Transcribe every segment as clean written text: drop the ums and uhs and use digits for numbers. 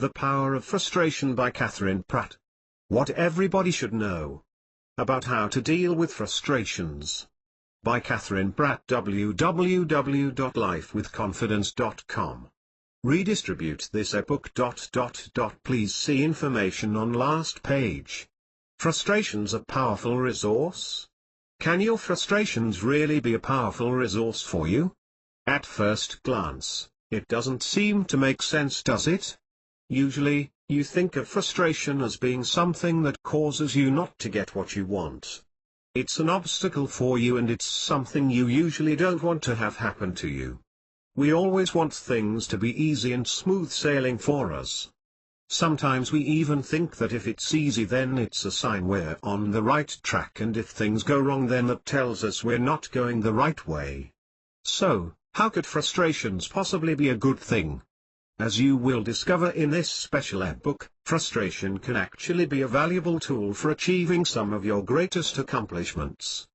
The Power of Frustration by Catherine Pratt. What everybody should know about how to deal with frustrations. By Catherine Pratt. www.lifewithconfidence.com. Redistribute this ebook. Please see information on last page. Frustrations a powerful resource? Can your frustrations really be a powerful resource for you? At first glance, it doesn't seem to make sense, does it? Usually, you think of frustration as being something that causes you not to get what you want. It's an obstacle for you, and it's something you usually don't want to have happen to you. We always want things to be easy and smooth sailing for us. Sometimes we even think that if it's easy, then it's a sign we're on the right track, and if things go wrong, then that tells us we're not going the right way. So, how could frustrations possibly be a good thing? As you will discover in this special ebook, frustration can actually be a valuable tool for achieving some of your greatest accomplishments.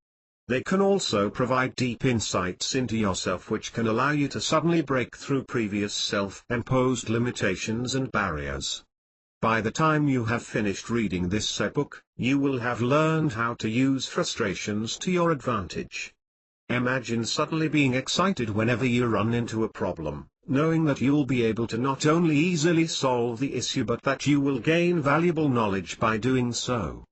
They can also provide deep insights into yourself, which can allow you to suddenly break through previous self-imposed limitations and barriers. By the time you have finished reading this ebook, you will have learned how to use frustrations to your advantage. Imagine suddenly being excited whenever you run into a problem, knowing that you'll be able to not only easily solve the issue, but that you will gain valuable knowledge by doing so.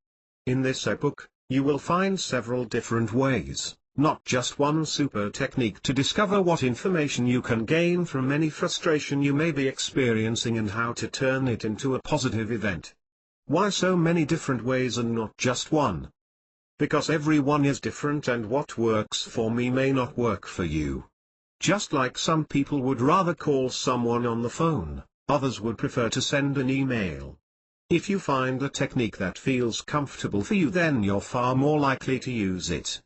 In this ebook, you will find several different ways, not just one super technique, to discover what information you can gain from any frustration you may be experiencing and how to turn it into a positive event. Why so many different ways and not just one? Because everyone is different, and what works for me may not work for you. Just like some people would rather call someone on the phone, others would prefer to send an email. If you find a technique that feels comfortable for you, then you're far more likely to use it.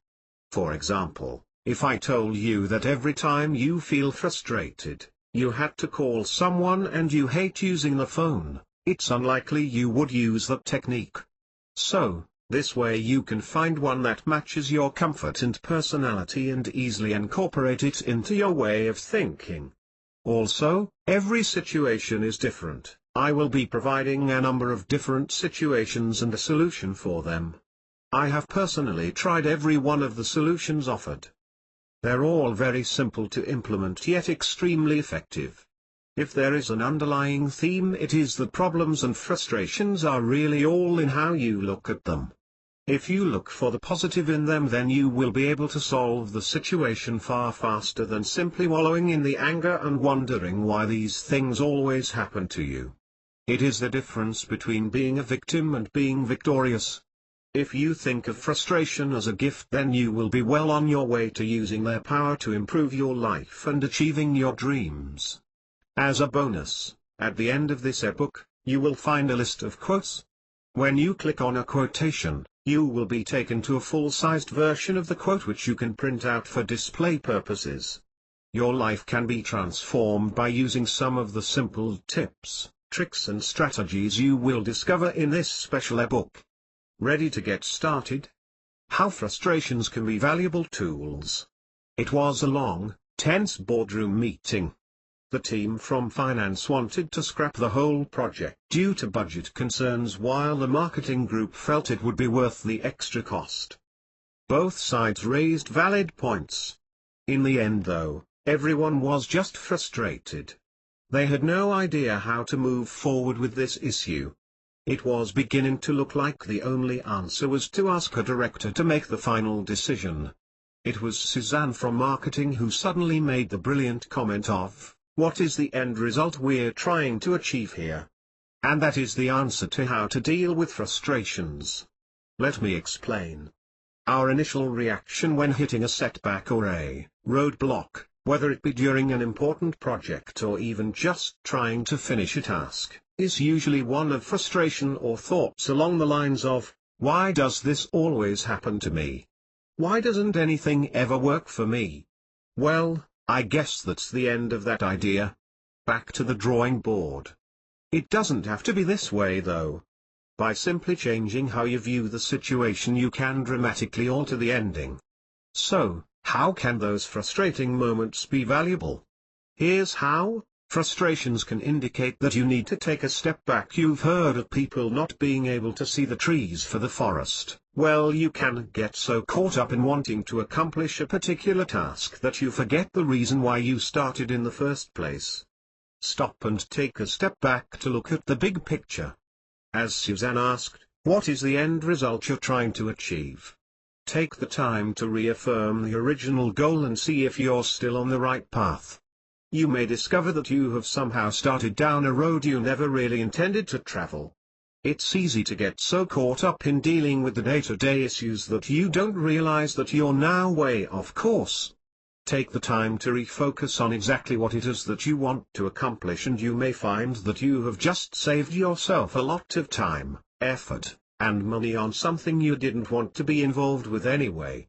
For example, if I told you that every time you feel frustrated, you had to call someone and you hate using the phone, it's unlikely you would use that technique. So, this way you can find one that matches your comfort and personality and easily incorporate it into your way of thinking. Also, every situation is different. I will be providing a number of different situations and a solution for them. I have personally tried every one of the solutions offered. They're all very simple to implement, yet extremely effective. If there is an underlying theme, it is that problems and frustrations are really all in how you look at them. If you look for the positive in them, then you will be able to solve the situation far faster than simply wallowing in the anger and wondering why these things always happen to you. It is the difference between being a victim and being victorious. If you think of frustration as a gift, then you will be well on your way to using their power to improve your life and achieving your dreams. As a bonus, at the end of this ebook, you will find a list of quotes. When you click on a quotation, you will be taken to a full-sized version of the quote, which you can print out for display purposes. Your life can be transformed by using some of the simple tips, tricks and strategies you will discover in this special ebook. Ready to get started? How frustrations can be valuable tools. It was a long, tense boardroom meeting. The team from finance wanted to scrap the whole project due to budget concerns, while the marketing group felt it would be worth the extra cost. Both sides raised valid points. In the end, though, everyone was just frustrated. They had no idea how to move forward with this issue. It was beginning to look like the only answer was to ask a director to make the final decision. It was Suzanne from marketing who suddenly made the brilliant comment of, "What is the end result we're trying to achieve here?" And that is the answer to how to deal with frustrations. Let me explain. Our initial reaction when hitting a setback or a roadblock, whether it be during an important project or even just trying to finish a task, is usually one of frustration or thoughts along the lines of, "Why does this always happen to me? Why doesn't anything ever work for me?" Well, I guess that's the end of that idea. Back to the drawing board. It doesn't have to be this way, though. By simply changing how you view the situation, you can dramatically alter the ending. So, how can those frustrating moments be valuable? Here's how. Frustrations can indicate that you need to take a step back. You've heard of people not being able to see the trees for the forest. Well, you can get so caught up in wanting to accomplish a particular task that you forget the reason why you started in the first place. Stop and take a step back to look at the big picture. As Suzanne asked, what is the end result you're trying to achieve? Take the time to reaffirm the original goal and see if you're still on the right path. You may discover that you have somehow started down a road you never really intended to travel. It's easy to get so caught up in dealing with the day-to-day issues that you don't realize that you're now way off course. Take the time to refocus on exactly what it is that you want to accomplish, and you may find that you have just saved yourself a lot of time, effort, and money on something you didn't want to be involved with anyway.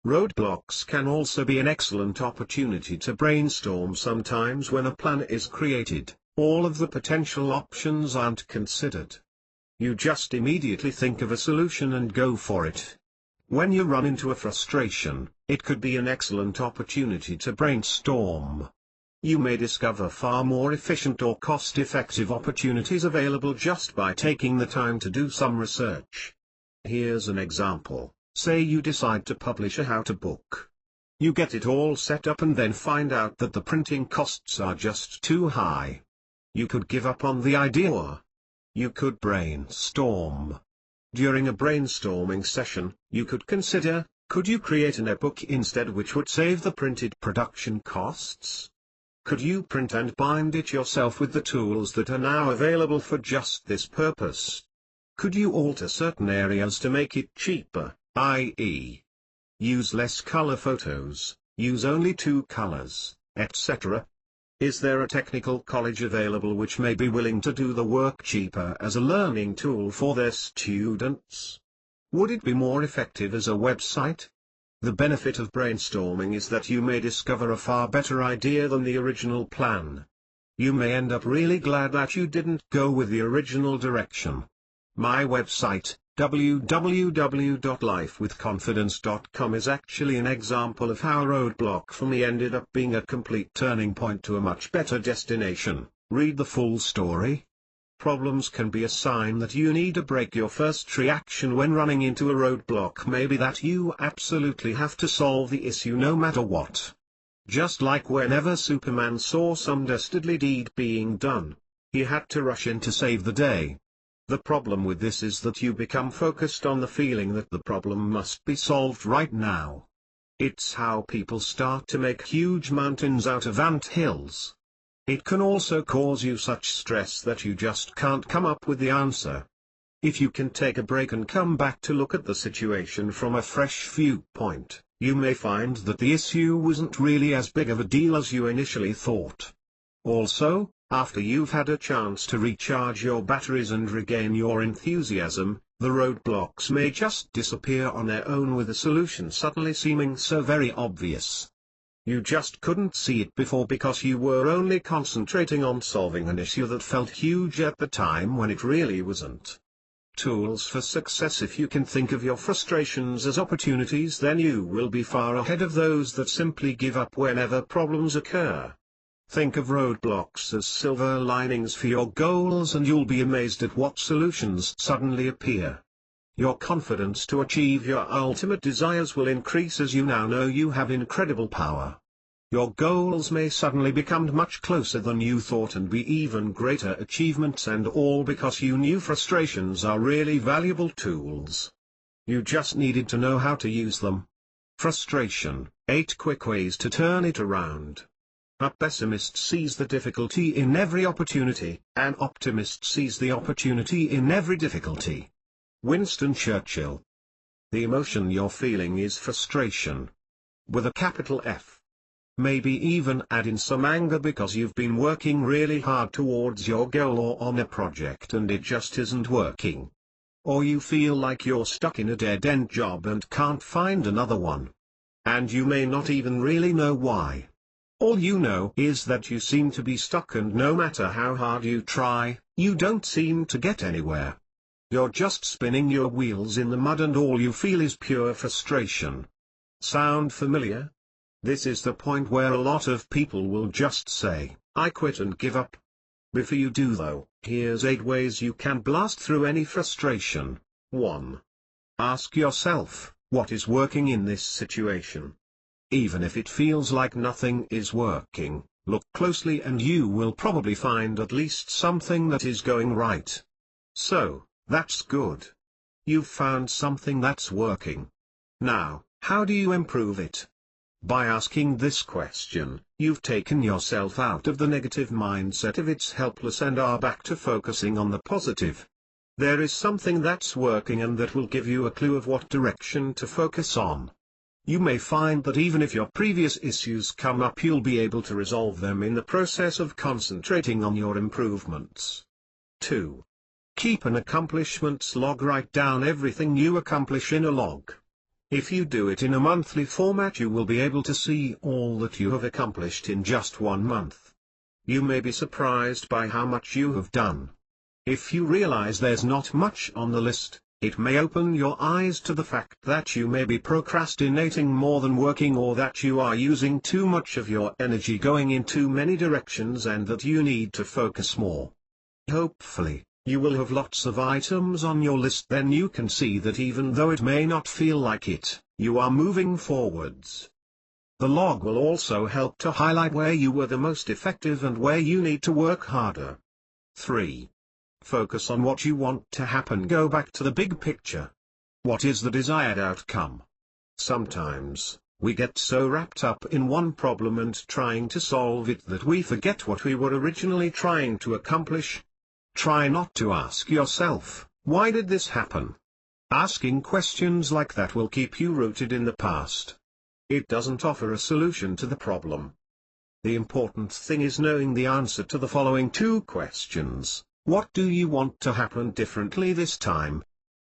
Roadblocks can also be an excellent opportunity to brainstorm. Sometimes when a plan is created, all of the potential options aren't considered. You just immediately think of a solution and go for it. When you run into a frustration, it could be an excellent opportunity to brainstorm. You may discover far more efficient or cost-effective opportunities available just by taking the time to do some research. Here's an example. Say you decide to publish a how-to book. You get it all set up and then find out that the printing costs are just too high. You could give up on the idea, or you could brainstorm. During a brainstorming session, you could consider, could you create an ebook instead which would save the printed production costs? Could you print and bind it yourself with the tools that are now available for just this purpose? Could you alter certain areas to make it cheaper, i.e., use less color photos, use only 2 colors, etc.? Is there a technical college available which may be willing to do the work cheaper as a learning tool for their students? Would it be more effective as a website? The benefit of brainstorming is that you may discover a far better idea than the original plan. You may end up really glad that you didn't go with the original direction. My website, www.lifewithconfidence.com, is actually an example of how a roadblock for me ended up being a complete turning point to a much better destination. Read the full story. Problems can be a sign that you need a break. Your first reaction when running into a roadblock may be that you absolutely have to solve the issue no matter what. Just like whenever Superman saw some dastardly deed being done, he had to rush in to save the day. The problem with this is that you become focused on the feeling that the problem must be solved right now. It's how people start to make huge mountains out of ant hills. It can also cause you such stress that you just can't come up with the answer. If you can take a break and come back to look at the situation from a fresh viewpoint, you may find that the issue wasn't really as big of a deal as you initially thought. Also, after you've had a chance to recharge your batteries and regain your enthusiasm, the roadblocks may just disappear on their own, with the solution suddenly seeming so very obvious. You just couldn't see it before because you were only concentrating on solving an issue that felt huge at the time when it really wasn't. Tools for success. If you can think of your frustrations as opportunities, then you will be far ahead of those that simply give up whenever problems occur. Think of roadblocks as silver linings for your goals, and you'll be amazed at what solutions suddenly appear. Your confidence to achieve your ultimate desires will increase as you now know you have incredible power. Your goals may suddenly become much closer than you thought and be even greater achievements, and all because you knew frustrations are really valuable tools. You just needed to know how to use them. Frustration, 8 quick ways to turn it around. A pessimist sees the difficulty in every opportunity, an optimist sees the opportunity in every difficulty. Winston Churchill. The emotion you're feeling is frustration. With a capital F. Maybe even add in some anger because you've been working really hard towards your goal or on a project and it just isn't working. Or you feel like you're stuck in a dead-end job and can't find another one. And you may not even really know why. All you know is that you seem to be stuck, and no matter how hard you try, you don't seem to get anywhere. You're just spinning your wheels in the mud and all you feel is pure frustration. Sound familiar? This is the point where a lot of people will just say, I quit and give up. Before you do though, here's 8 ways you can blast through any frustration. 1. Ask yourself, what is working in this situation? Even if it feels like nothing is working, look closely and you will probably find at least something that is going right. So, that's good. You've found something that's working. Now, how do you improve it? By asking this question, you've taken yourself out of the negative mindset of it's helpless and are back to focusing on the positive. There is something that's working and that will give you a clue of what direction to focus on. You may find that even if your previous issues come up, you'll be able to resolve them in the process of concentrating on your improvements. 2. Keep an accomplishments log. Write down everything you accomplish in a log. If you do it in a monthly format, you will be able to see all that you have accomplished in just 1 month. You may be surprised by how much you have done. If you realize there's not much on the list, it may open your eyes to the fact that you may be procrastinating more than working, or that you are using too much of your energy going in too many directions and that you need to focus more. Hopefully, you will have lots of items on your list. Then you can see that even though it may not feel like it, you are moving forwards. The log will also help to highlight where you were the most effective and where you need to work harder. 3. Focus on what you want to happen. Go back to the big picture. What is the desired outcome? Sometimes, we get so wrapped up in one problem and trying to solve it that we forget what we were originally trying to accomplish. Try not to ask yourself, why did this happen? Asking questions like that will keep you rooted in the past. It doesn't offer a solution to the problem. The important thing is knowing the answer to the following 2 questions. What do you want to happen differently this time?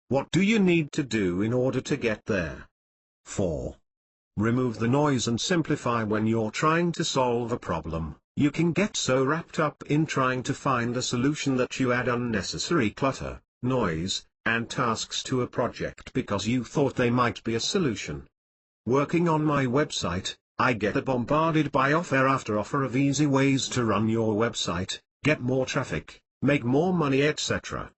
What do you need to do in order to get there? 4. Remove the noise and simplify. When you're trying to solve a problem, you can get so wrapped up in trying to find a solution that you add unnecessary clutter, noise, and tasks to a project because you thought they might be a solution. Working on my website, I get bombarded by offer after offer of easy ways to run your website, get more traffic, make more money, etc.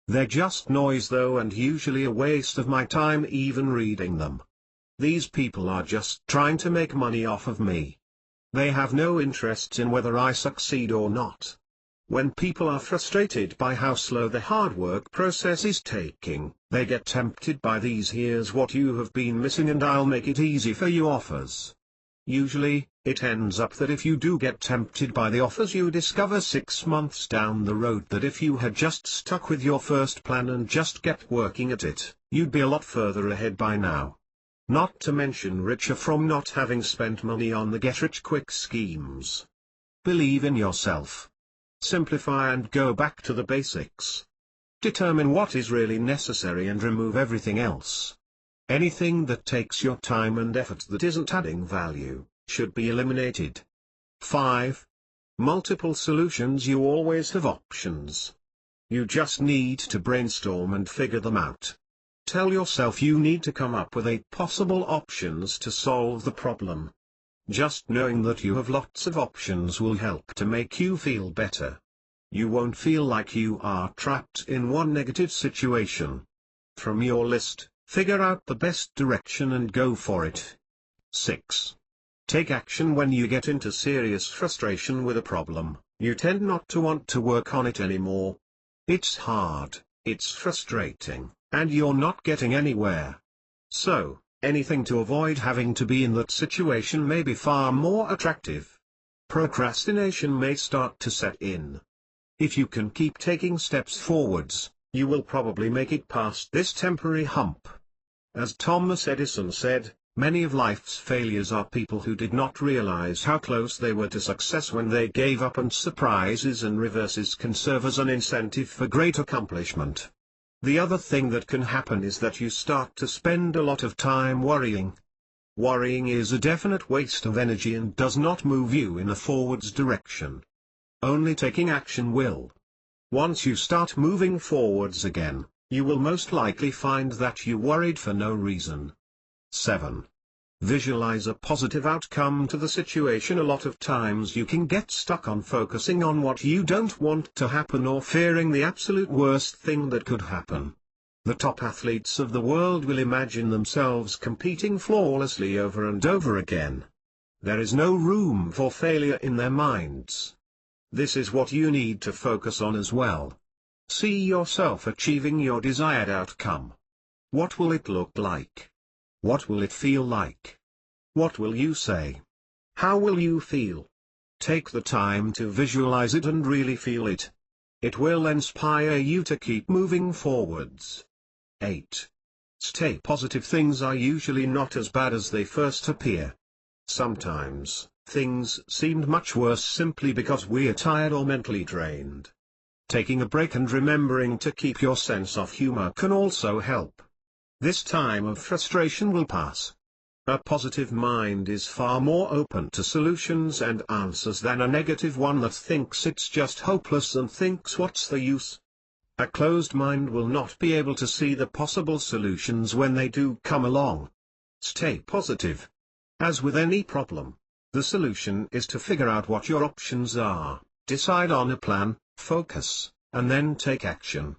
They're just noise though, and usually a waste of my time even reading them. These people are just trying to make money off of me. They have no interest in whether I succeed or not. When people are frustrated by how slow the hard work process is taking, they get tempted by these "here's what you have been missing and I'll make it easy for you" offers. Usually, it ends up that if you do get tempted by the offers, you discover 6 months down the road that if you had just stuck with your first plan and just kept working at it, you'd be a lot further ahead by now. Not to mention richer from not having spent money on the get-rich-quick schemes. Believe in yourself. Simplify and go back to the basics. Determine what is really necessary and remove everything else. Anything that takes your time and effort that isn't adding value should be eliminated. 5. Multiple solutions. You always have options. You just need to brainstorm and figure them out. Tell yourself you need to come up with 8 possible options to solve the problem. Just knowing that you have lots of options will help to make you feel better. You won't feel like you are trapped in one negative situation. From your list, figure out the best direction and go for it. 6. Take action. When you get into serious frustration with a problem, you tend not to want to work on it anymore. It's hard, it's frustrating, and you're not getting anywhere. So, anything to avoid having to be in that situation may be far more attractive. Procrastination may start to set in. If you can keep taking steps forwards, you will probably make it past this temporary hump. As Thomas Edison said, many of life's failures are people who did not realize how close they were to success when they gave up, and surprises and reverses can serve as an incentive for great accomplishment. The other thing that can happen is that you start to spend a lot of time worrying. Worrying is a definite waste of energy and does not move you in a forwards direction. Only taking action will. Once you start moving forwards again, you will most likely find that you worried for no reason. 7. Visualize a positive outcome to the situation. A lot of times you can get stuck on focusing on what you don't want to happen or fearing the absolute worst thing that could happen. The top athletes of the world will imagine themselves competing flawlessly over and over again. There is no room for failure in their minds. This is what you need to focus on as well. See yourself achieving your desired outcome. What will it look like? What will it feel like? What will you say? How will you feel? Take the time to visualize it and really feel it. It will inspire you to keep moving forwards. 8. Stay positive. Things are usually not as bad as they first appear. Sometimes, things seemed much worse simply because we're tired or mentally drained. Taking a break and remembering to keep your sense of humor can also help. This time of frustration will pass. A positive mind is far more open to solutions and answers than a negative one that thinks it's just hopeless and thinks what's the use. A closed mind will not be able to see the possible solutions when they do come along. Stay positive. As with any problem, the solution is to figure out what your options are, decide on a plan, focus, and then take action.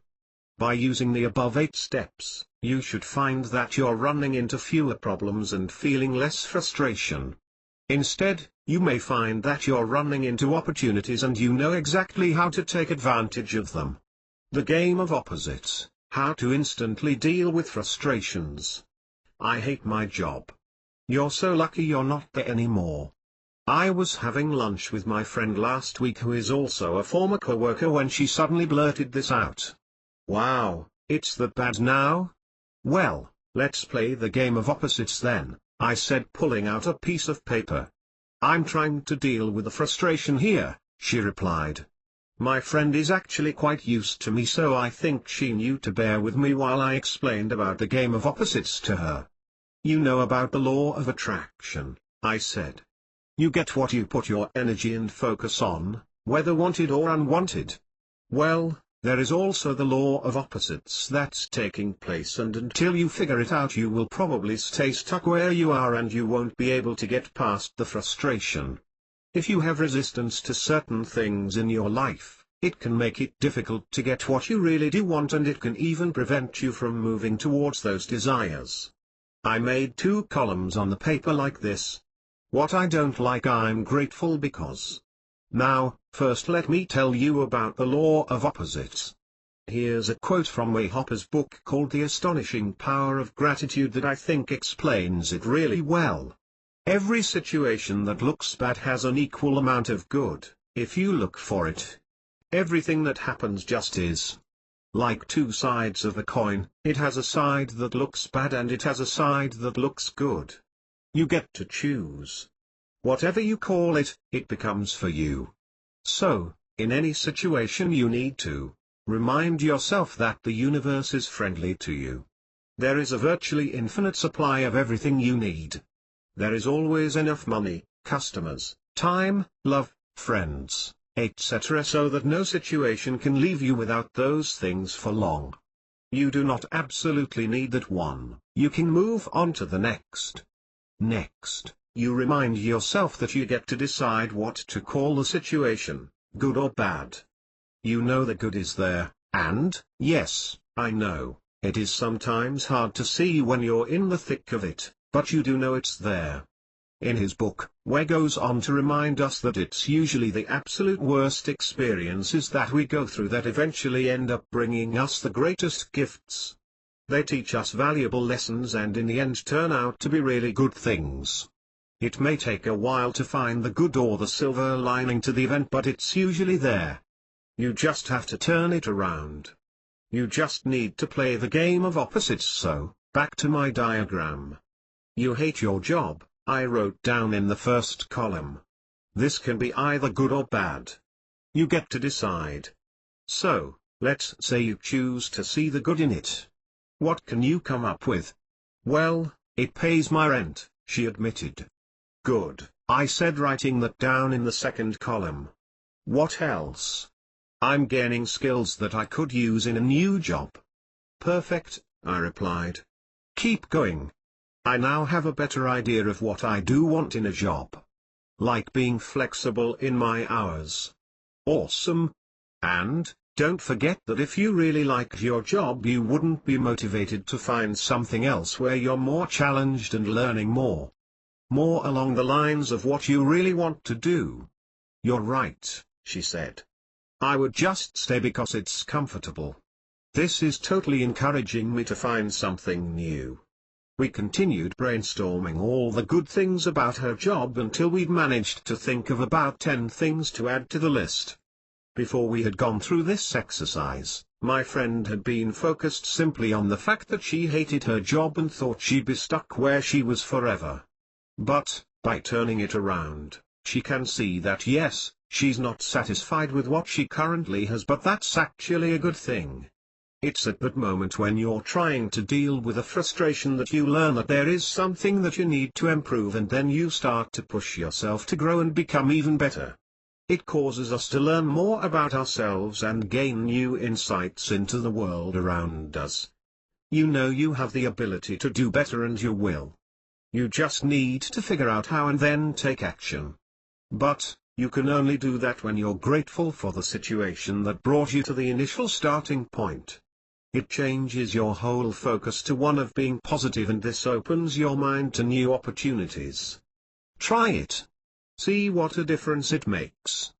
By using the above 8 steps, you should find that you're running into fewer problems and feeling less frustration. Instead, you may find that you're running into opportunities and you know exactly how to take advantage of them. The game of opposites, how to instantly deal with frustrations. I hate my job. You're so lucky you're not there anymore. I was having lunch with my friend last week who is also a former coworker when she suddenly blurted this out. Wow, it's that bad now? Well, let's play the game of opposites then, I said, pulling out a piece of paper. I'm trying to deal with the frustration here, she replied. My friend is actually quite used to me, so I think she knew to bear with me while I explained about the game of opposites to her. You know about the law of attraction, I said. You get what you put your energy and focus on, whether wanted or unwanted. Well, there is also the law of opposites that's taking place, and until you figure it out you will probably stay stuck where you are and you won't be able to get past the frustration. If you have resistance to certain things in your life, it can make it difficult to get what you really do want, and it can even prevent you from moving towards those desires. I made 2 columns on the paper like this. What I don't like I'm grateful because. Now, first let me tell you about the law of opposites. Here's a quote from Ray Hopper's book called The Astonishing Power of Gratitude that I think explains it really well. Every situation that looks bad has an equal amount of good, if you look for it. Everything that happens just is. Like 2 sides of a coin, it has a side that looks bad and it has a side that looks good. You get to choose. Whatever you call it, it becomes for you. So, in any situation you need to remind yourself that the universe is friendly to you. There is a virtually infinite supply of everything you need. There is always enough money, customers, time, love, friends, etc., so that no situation can leave you without those things for long. You do not absolutely need that one, you can move on to the next. Next, you remind yourself that you get to decide what to call the situation, good or bad. You know the good is there, and, yes, I know, it is sometimes hard to see when you're in the thick of it, but you do know it's there. In his book, Way goes on to remind us that it's usually the absolute worst experiences that we go through that eventually end up bringing us the greatest gifts. They teach us valuable lessons and in the end turn out to be really good things. It may take a while to find the good or the silver lining to the event, but it's usually there. You just have to turn it around. You just need to play the game of opposites. So, back to my diagram. You hate your job, I wrote down in the first column. This can be either good or bad. You get to decide. So, let's say you choose to see the good in it. What can you come up with? Well, it pays my rent, she admitted. Good, I said, writing that down in the second column. What else? I'm gaining skills that I could use in a new job. Perfect, I replied. Keep going. I now have a better idea of what I do want in a job. Like being flexible in my hours. Awesome. And, don't forget that if you really liked your job you wouldn't be motivated to find something else where you're more challenged and learning more. More along the lines of what you really want to do. You're right, she said. I would just stay because it's comfortable. This is totally encouraging me to find something new. We continued brainstorming all the good things about her job until we'd managed to think of about 10 things to add to the list. Before we had gone through this exercise, my friend had been focused simply on the fact that she hated her job and thought she'd be stuck where she was forever. But, by turning it around, she can see that yes, she's not satisfied with what she currently has, but that's actually a good thing. It's at that moment when you're trying to deal with a frustration that you learn that there is something that you need to improve, and then you start to push yourself to grow and become even better. It causes us to learn more about ourselves and gain new insights into the world around us. You know you have the ability to do better and you will. You just need to figure out how and then take action. But, you can only do that when you're grateful for the situation that brought you to the initial starting point. It changes your whole focus to one of being positive, and this opens your mind to new opportunities. Try it. See what a difference it makes.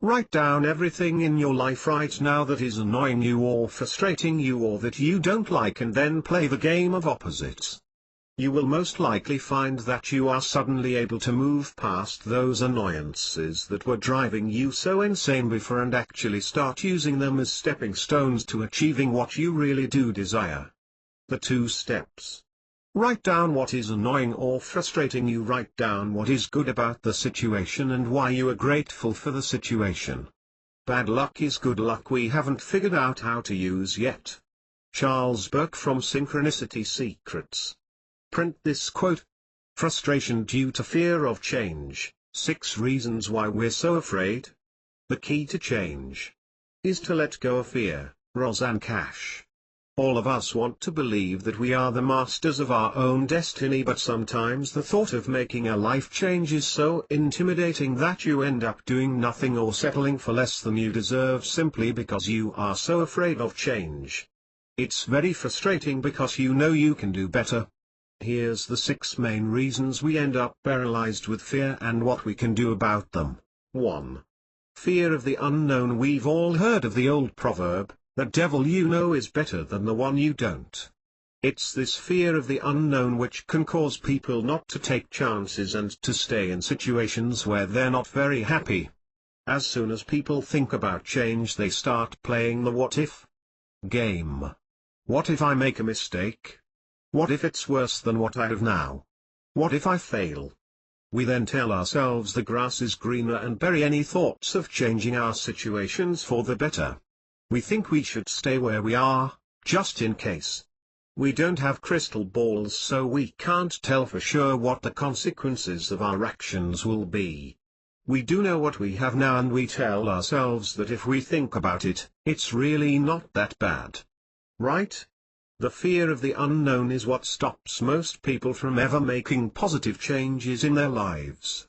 Write down everything in your life right now that is annoying you or frustrating you or that you don't like, and then play the game of opposites. You will most likely find that you are suddenly able to move past those annoyances that were driving you so insane before and actually start using them as stepping stones to achieving what you really do desire. The 2 steps. Write down what is annoying or frustrating you. Write down what is good about the situation and why you are grateful for the situation. Bad luck is good luck we haven't figured out how to use yet. Charles Burke from Synchronicity Secrets. Print this quote. Frustration due to fear of change, 6 reasons why we're so afraid. The key to change is to let go of fear. Rosanne Cash. All of us want to believe that we are the masters of our own destiny, but sometimes the thought of making a life change is so intimidating that you end up doing nothing or settling for less than you deserve simply because you are so afraid of change. It's very frustrating because you know you can do better. Here's the 6 main reasons we end up paralyzed with fear and what we can do about them. 1. Fear of the unknown. We've all heard of the old proverb, "The devil you know is better than the one you don't." It's this fear of the unknown which can cause people not to take chances and to stay in situations where they're not very happy. As soon as people think about change they start playing the what if game. What if I make a mistake? What if it's worse than what I have now? What if I fail? We then tell ourselves the grass is greener and bury any thoughts of changing our situations for the better. We think we should stay where we are, just in case. We don't have crystal balls, so we can't tell for sure what the consequences of our actions will be. We do know what we have now, and we tell ourselves that if we think about it, it's really not that bad. Right? The fear of the unknown is what stops most people from ever making positive changes in their lives.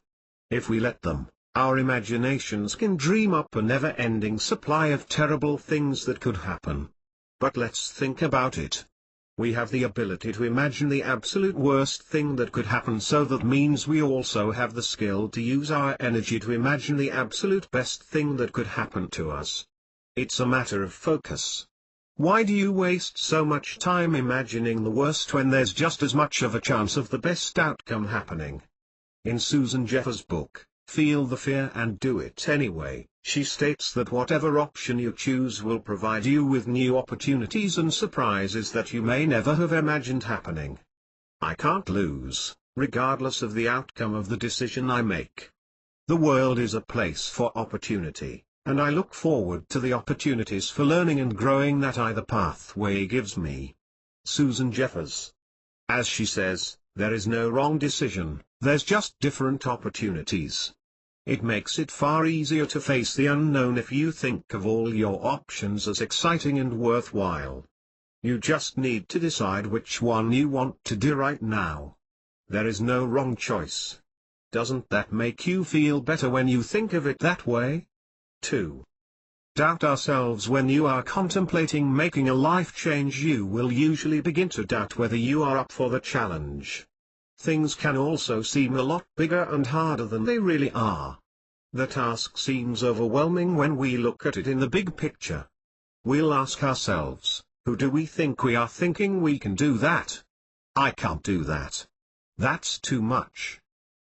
If we let them, our imaginations can dream up a never-ending supply of terrible things that could happen. But let's think about it. We have the ability to imagine the absolute worst thing that could happen, so that means we also have the skill to use our energy to imagine the absolute best thing that could happen to us. It's a matter of focus. Why do you waste so much time imagining the worst when there's just as much of a chance of the best outcome happening? In Susan Jeffers' book, Feel the Fear and Do It Anyway, she states that whatever option you choose will provide you with new opportunities and surprises that you may never have imagined happening. I can't lose, regardless of the outcome of the decision I make. The world is a place for opportunity, and I look forward to the opportunities for learning and growing that either pathway gives me. Susan Jeffers. As she says, there is no wrong decision, there's just different opportunities. It makes it far easier to face the unknown if you think of all your options as exciting and worthwhile. You just need to decide which one you want to do right now. There is no wrong choice. Doesn't that make you feel better when you think of it that way? 2. Doubt ourselves. When you are contemplating making a life change, you will usually begin to doubt whether you are up for the challenge. Things can also seem a lot bigger and harder than they really are. The task seems overwhelming when we look at it in the big picture. We'll ask ourselves, who do we think we are thinking we can do that? I can't do that. That's too much.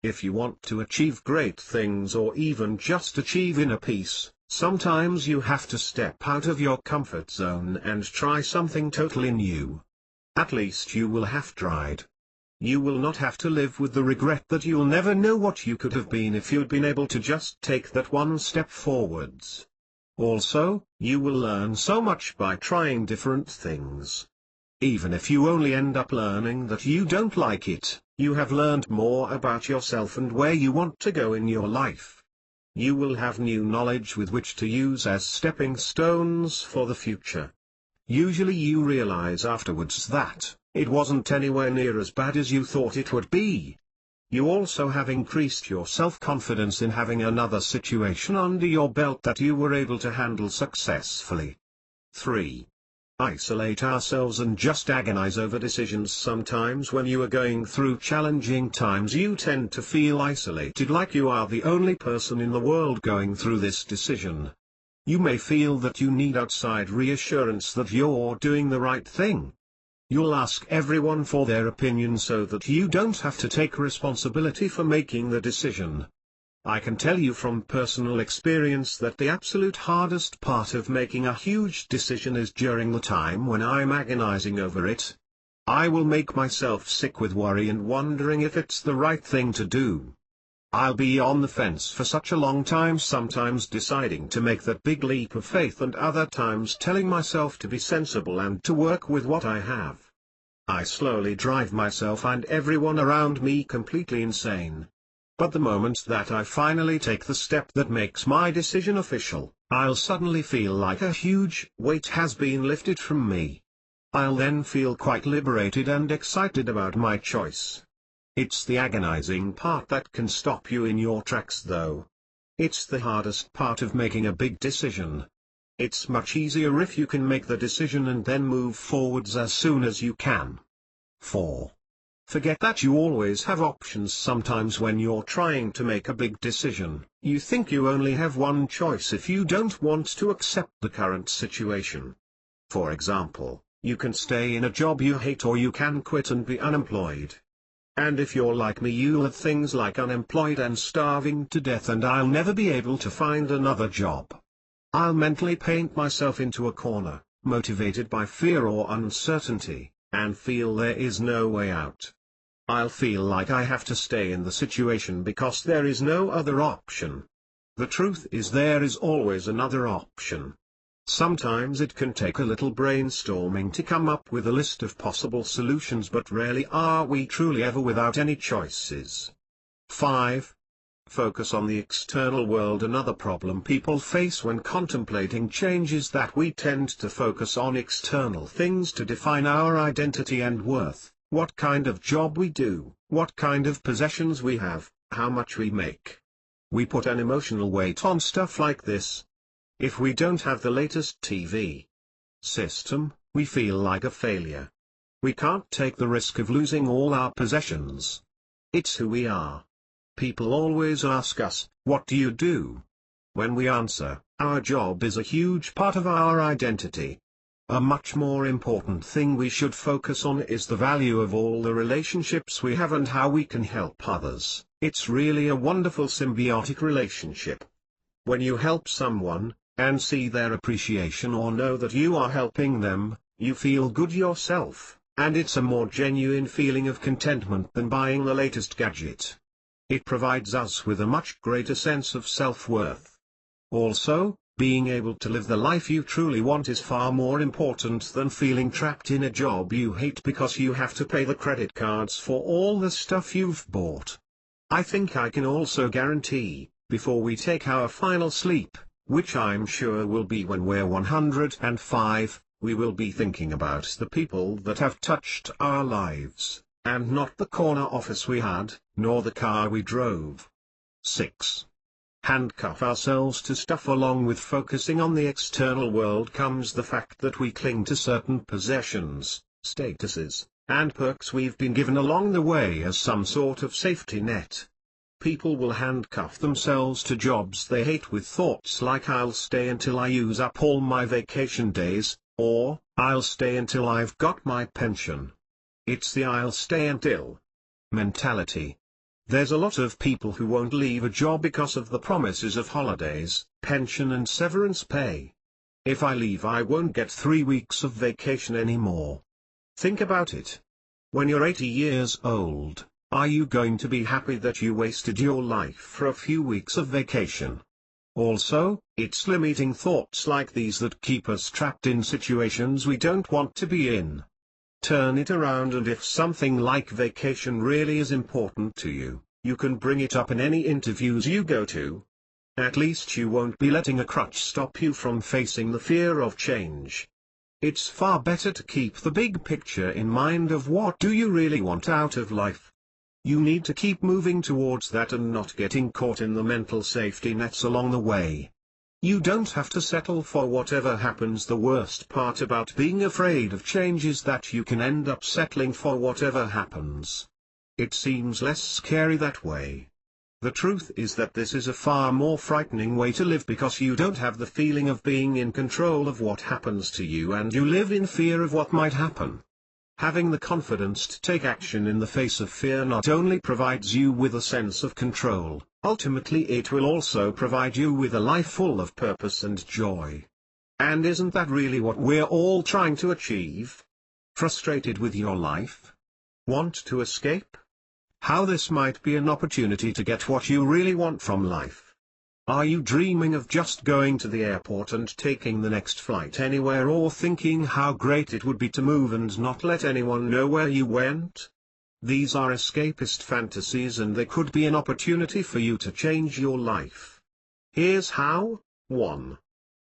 If you want to achieve great things or even just achieve inner peace, sometimes you have to step out of your comfort zone and try something totally new. At least you will have tried. You will not have to live with the regret that you'll never know what you could have been if you'd been able to just take that one step forwards. Also, you will learn so much by trying different things. Even if you only end up learning that you don't like it, you have learned more about yourself and where you want to go in your life. You will have new knowledge with which to use as stepping stones for the future. Usually you realize afterwards that it wasn't anywhere near as bad as you thought it would be. You also have increased your self-confidence in having another situation under your belt that you were able to handle successfully. 3. Isolate ourselves and just agonize over decisions. Sometimes when you are going through challenging times, you tend to feel isolated, like you are the only person in the world going through this decision. You may feel that you need outside reassurance that you're doing the right thing. You'll ask everyone for their opinion so that you don't have to take responsibility for making the decision. I can tell you from personal experience that the absolute hardest part of making a huge decision is during the time when I'm agonizing over it. I will make myself sick with worry and wondering if it's the right thing to do. I'll be on the fence for such a long time, sometimes deciding to make that big leap of faith and other times telling myself to be sensible and to work with what I have. I slowly drive myself and everyone around me completely insane. But the moment that I finally take the step that makes my decision official, I'll suddenly feel like a huge weight has been lifted from me. I'll then feel quite liberated and excited about my choice. It's the agonizing part that can stop you in your tracks though. It's the hardest part of making a big decision. It's much easier if you can make the decision and then move forwards as soon as you can. 4. Forget that you always have options. Sometimes when you're trying to make a big decision, you think you only have one choice if you don't want to accept the current situation. For example, you can stay in a job you hate or you can quit and be unemployed. And if you're like me, you'll have things like unemployed and starving to death and I'll never be able to find another job. I'll mentally paint myself into a corner, motivated by fear or uncertainty, and feel there is no way out. I'll feel like I have to stay in the situation because there is no other option. The truth is there is always another option. Sometimes it can take a little brainstorming to come up with a list of possible solutions, but rarely are we truly ever without any choices. 5. Focus on the external world. Another problem people face when contemplating change is that we tend to focus on external things to define our identity and worth. What kind of job we do, what kind of possessions we have, how much we make. We put an emotional weight on stuff like this. If we don't have the latest TV system, we feel like a failure. We can't take the risk of losing all our possessions. It's who we are. People always ask us, what do you do? When we answer, our job is a huge part of our identity. A much more important thing we should focus on is the value of all the relationships we have and how we can help others. It's really a wonderful symbiotic relationship. When you help someone, and see their appreciation or know that you are helping them, you feel good yourself, and it's a more genuine feeling of contentment than buying the latest gadget. It provides us with a much greater sense of self-worth. Also, being able to live the life you truly want is far more important than feeling trapped in a job you hate because you have to pay the credit cards for all the stuff you've bought. I think I can also guarantee, before we take our final sleep, which I'm sure will be when we're 105, we will be thinking about the people that have touched our lives, and not the corner office we had, nor the car we drove. 6. Handcuff ourselves to stuff. Along with focusing on the external world comes the fact that we cling to certain possessions, statuses, and perks we've been given along the way as some sort of safety net. People will handcuff themselves to jobs they hate with thoughts like "I'll stay until I use up all my vacation days," or "I'll stay until I've got my pension." It's the "I'll stay until" mentality. There's a lot of people who won't leave a job because of the promises of holidays, pension and severance pay. "If I leave, I won't get 3 weeks of vacation anymore." Think about it. When you're 80 years old, are you going to be happy that you wasted your life for a few weeks of vacation? Also, it's limiting thoughts like these that keep us trapped in situations we don't want to be in. Turn it around, and if something like vacation really is important to you, you can bring it up in any interviews you go to. At least you won't be letting a crutch stop you from facing the fear of change. It's far better to keep the big picture in mind of what do you really want out of life. You need to keep moving towards that and not getting caught in the mental safety nets along the way. You don't have to settle for whatever happens. The worst part about being afraid of change is that you can end up settling for whatever happens. It seems less scary that way. The truth is that this is a far more frightening way to live, because you don't have the feeling of being in control of what happens to you, and you live in fear of what might happen. Having the confidence to take action in the face of fear not only provides you with a sense of control, ultimately it will also provide you with a life full of purpose and joy. And isn't that really what we're all trying to achieve? Frustrated with your life? Want to escape? How this might be an opportunity to get what you really want from life. Are you dreaming of just going to the airport and taking the next flight anywhere, or thinking how great it would be to move and not let anyone know where you went? These are escapist fantasies, and they could be an opportunity for you to change your life. Here's how. 1.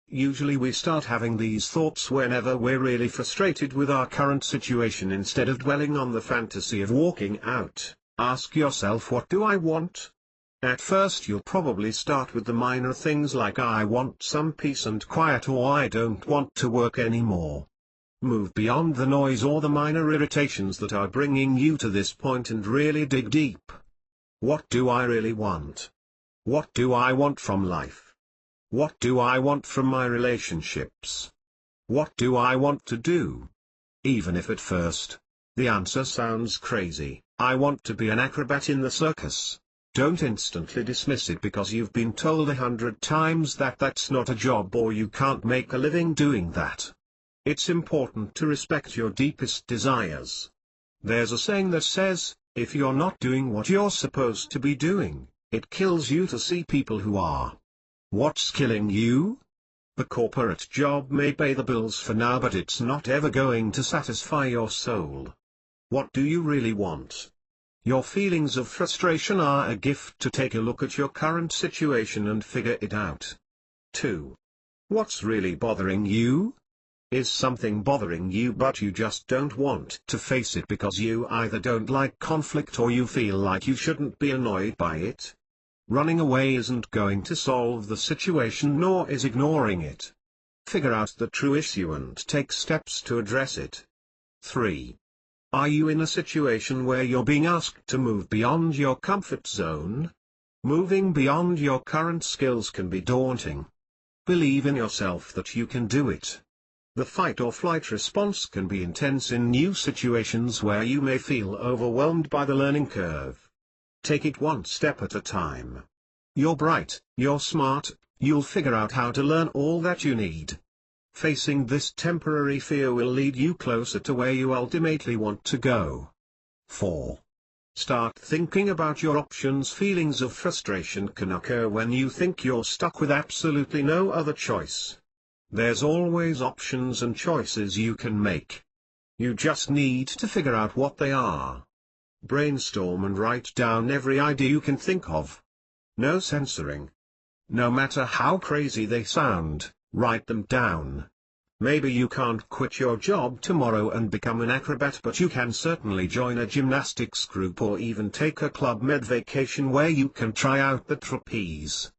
Usually we start having these thoughts whenever we're really frustrated with our current situation. Instead of dwelling on the fantasy of walking out, ask yourself, what do I want? At first you'll probably start with the minor things like "I want some peace and quiet," or "I don't want to work anymore." Move beyond the noise or the minor irritations that are bringing you to this point and really dig deep. What do I really want? What do I want from life? What do I want from my relationships? What do I want to do? Even if at first the answer sounds crazy, "I want to be an acrobat in the circus." Don't instantly dismiss it because you've been told 100 times that that's not a job or you can't make a living doing that. It's important to respect your deepest desires. There's a saying that says, if you're not doing what you're supposed to be doing, it kills you to see people who are. What's killing you? The corporate job may pay the bills for now, but it's not ever going to satisfy your soul. What do you really want? Your feelings of frustration are a gift to take a look at your current situation and figure it out. 2. What's really bothering you? Is something bothering you but you just don't want to face it because you either don't like conflict or you feel like you shouldn't be annoyed by it? Running away isn't going to solve the situation, nor is ignoring it. Figure out the true issue and take steps to address it. 3. Are you in a situation where you're being asked to move beyond your comfort zone? Moving beyond your current skills can be daunting. Believe in yourself that you can do it. The fight or flight response can be intense in new situations where you may feel overwhelmed by the learning curve. Take it one step at a time. You're bright, you're smart, you'll figure out how to learn all that you need. Facing this temporary fear will lead you closer to where you ultimately want to go. 4. Start thinking about your options. Feelings of frustration can occur when you think you're stuck with absolutely no other choice. There's always options and choices you can make. You just need to figure out what they are. Brainstorm and write down every idea you can think of. No censoring. No matter how crazy they sound, write them down. Maybe you can't quit your job tomorrow and become an acrobat, but you can certainly join a gymnastics group or even take a Club Med vacation where you can try out the trapeze.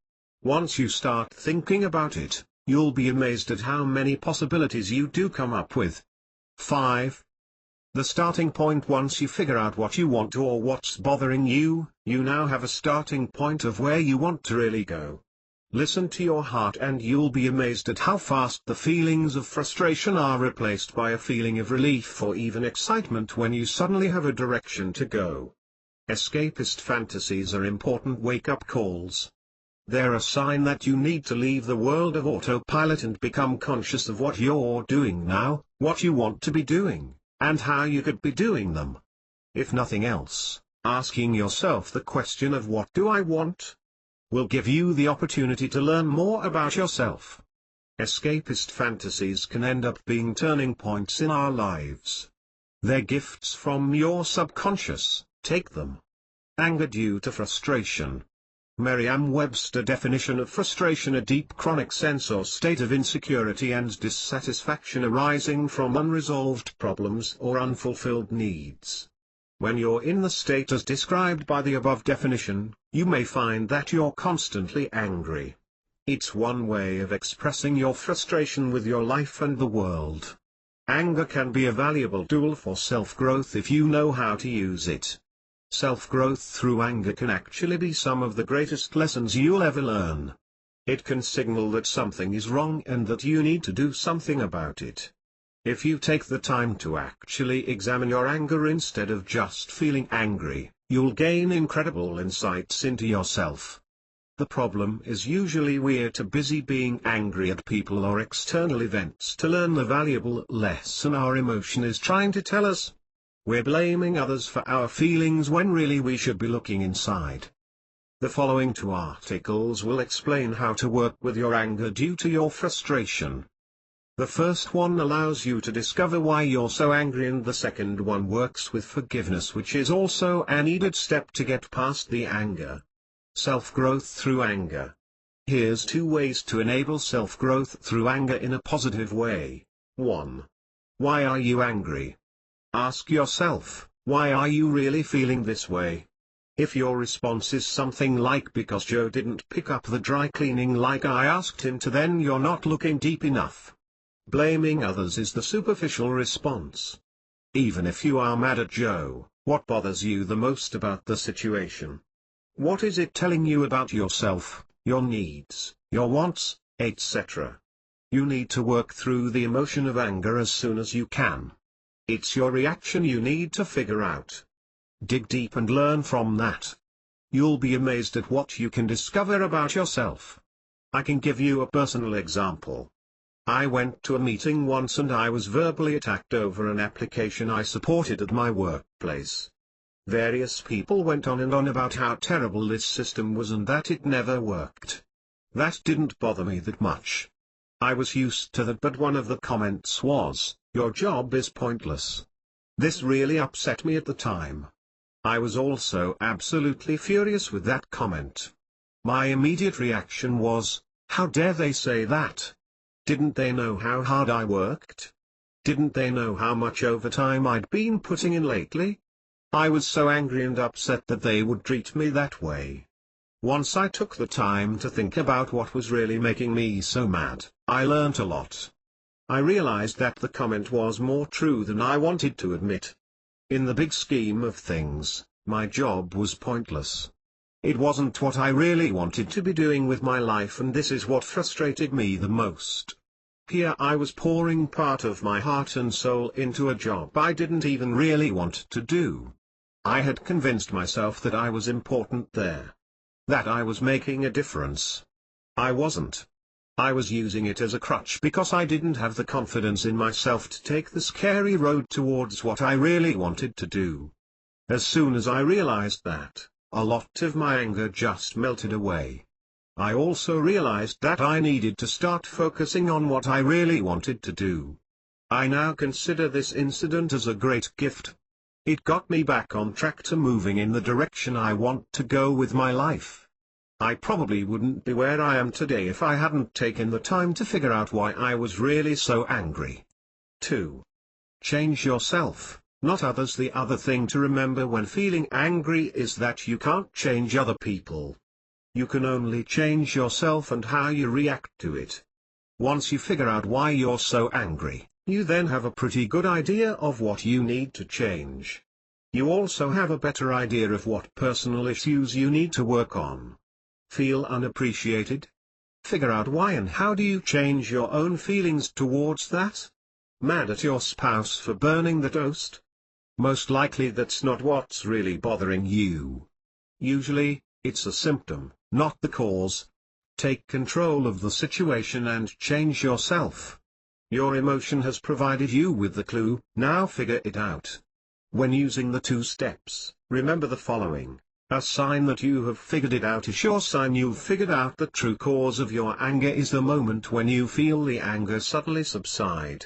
Once you start thinking about it, you'll be amazed at how many possibilities you do come up with. 5. The starting point. Once you figure out what you want or what's bothering you, you now have a starting point of where you want to really go. Listen to your heart and you'll be amazed at how fast the feelings of frustration are replaced by a feeling of relief or even excitement when you suddenly have a direction to go. Escapist fantasies are important wake-up calls. They're a sign that you need to leave the world of autopilot and become conscious of what you're doing now, what you want to be doing, and how you could be doing them. If nothing else, asking yourself the question of what do I want? Will give you the opportunity to learn more about yourself. Escapist fantasies can end up being turning points in our lives. They're gifts from your subconscious, take them. Anger due to frustration. Merriam-Webster definition of frustration: a deep chronic sense or state of insecurity and dissatisfaction arising from unresolved problems or unfulfilled needs. When you're in the state as described by the above definition, you may find that you're constantly angry. It's one way of expressing your frustration with your life and the world. Anger can be a valuable tool for self-growth if you know how to use it. Self-growth through anger can actually be some of the greatest lessons you'll ever learn. It can signal that something is wrong and that you need to do something about it. If you take the time to actually examine your anger instead of just feeling angry, you'll gain incredible insights into yourself. The problem is usually we're too busy being angry at people or external events to learn the valuable lesson our emotion is trying to tell us. We're blaming others for our feelings when really we should be looking inside. The following 2 articles will explain how to work with your anger due to your frustration. The first one allows you to discover why you're so angry, and the second one works with forgiveness, which is also a needed step to get past the anger. Self-growth through anger. Here's 2 ways to enable self-growth through anger in a positive way. 1. Why are you angry? Ask yourself, why are you really feeling this way? If your response is something like because Joe didn't pick up the dry cleaning like I asked him to, then you're not looking deep enough. Blaming others is the superficial response. Even if you are mad at Joe, what bothers you the most about the situation? What is it telling you about yourself, your needs, your wants, etc.? You need to work through the emotion of anger as soon as you can. It's your reaction you need to figure out. Dig deep and learn from that. You'll be amazed at what you can discover about yourself. I can give you a personal example. I went to a meeting once and I was verbally attacked over an application I supported at my workplace. Various people went on and on about how terrible this system was and that it never worked. That didn't bother me that much. I was used to that, but one of the comments was, "Your job is pointless." This really upset me at the time. I was also absolutely furious with that comment. My immediate reaction was, how dare they say that? Didn't they know how hard I worked? Didn't they know how much overtime I'd been putting in lately? I was so angry and upset that they would treat me that way. Once I took the time to think about what was really making me so mad, I learnt a lot. I realized that the comment was more true than I wanted to admit. In the big scheme of things, my job was pointless. It wasn't what I really wanted to be doing with my life, and this is what frustrated me the most. Here I was pouring part of my heart and soul into a job I didn't even really want to do. I had convinced myself that I was important there. That I was making a difference. I wasn't. I was using it as a crutch because I didn't have the confidence in myself to take the scary road towards what I really wanted to do. As soon as I realized that, a lot of my anger just melted away. I also realized that I needed to start focusing on what I really wanted to do. I now consider this incident as a great gift. It got me back on track to moving in the direction I want to go with my life. I probably wouldn't be where I am today if I hadn't taken the time to figure out why I was really so angry. 2. Change yourself, not others. The other thing to remember when feeling angry is that you can't change other people. You can only change yourself and how you react to it. Once you figure out why you're so angry, you then have a pretty good idea of what you need to change. You also have a better idea of what personal issues you need to work on. Feel unappreciated? Figure out why and how do you change your own feelings towards that? Mad at your spouse for burning the toast? Most likely that's not what's really bothering you. Usually, it's a symptom, not the cause. Take control of the situation and change yourself. Your emotion has provided you with the clue, now figure it out. When using the 2 steps, remember the following. A sign that you have figured it out is a sure sign you've figured out the true cause of your anger is the moment when you feel the anger suddenly subside.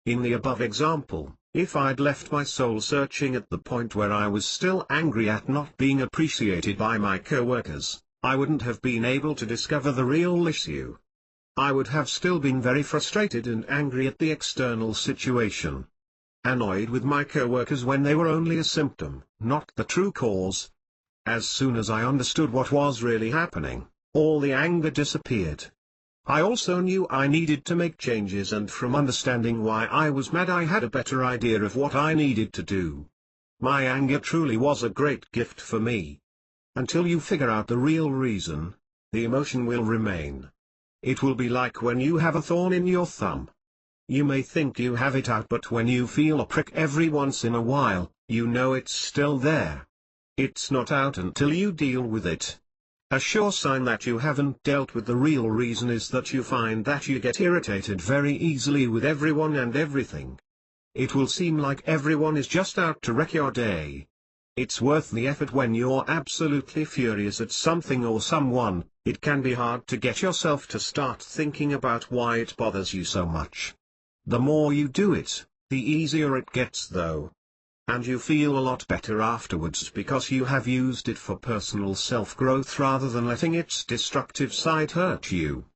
In the above example, if I'd left my soul searching at the point where I was still angry at not being appreciated by my coworkers, I wouldn't have been able to discover the real issue. I would have still been very frustrated and angry at the external situation. Annoyed with my coworkers when they were only a symptom, not the true cause. As soon as I understood what was really happening, all the anger disappeared. I also knew I needed to make changes, and from understanding why I was mad I had a better idea of what I needed to do. My anger truly was a great gift for me. Until you figure out the real reason, the emotion will remain. It will be like when you have a thorn in your thumb. You may think you have it out, but when you feel a prick every once in a while, you know it's still there. It's not out until you deal with it. A sure sign that you haven't dealt with the real reason is that you find that you get irritated very easily with everyone and everything. It will seem like everyone is just out to wreck your day. It's worth the effort when you're absolutely furious at something or someone. It can be hard to get yourself to start thinking about why it bothers you so much. The more you do it, the easier it gets though. And you feel a lot better afterwards because you have used it for personal self-growth rather than letting its destructive side hurt you.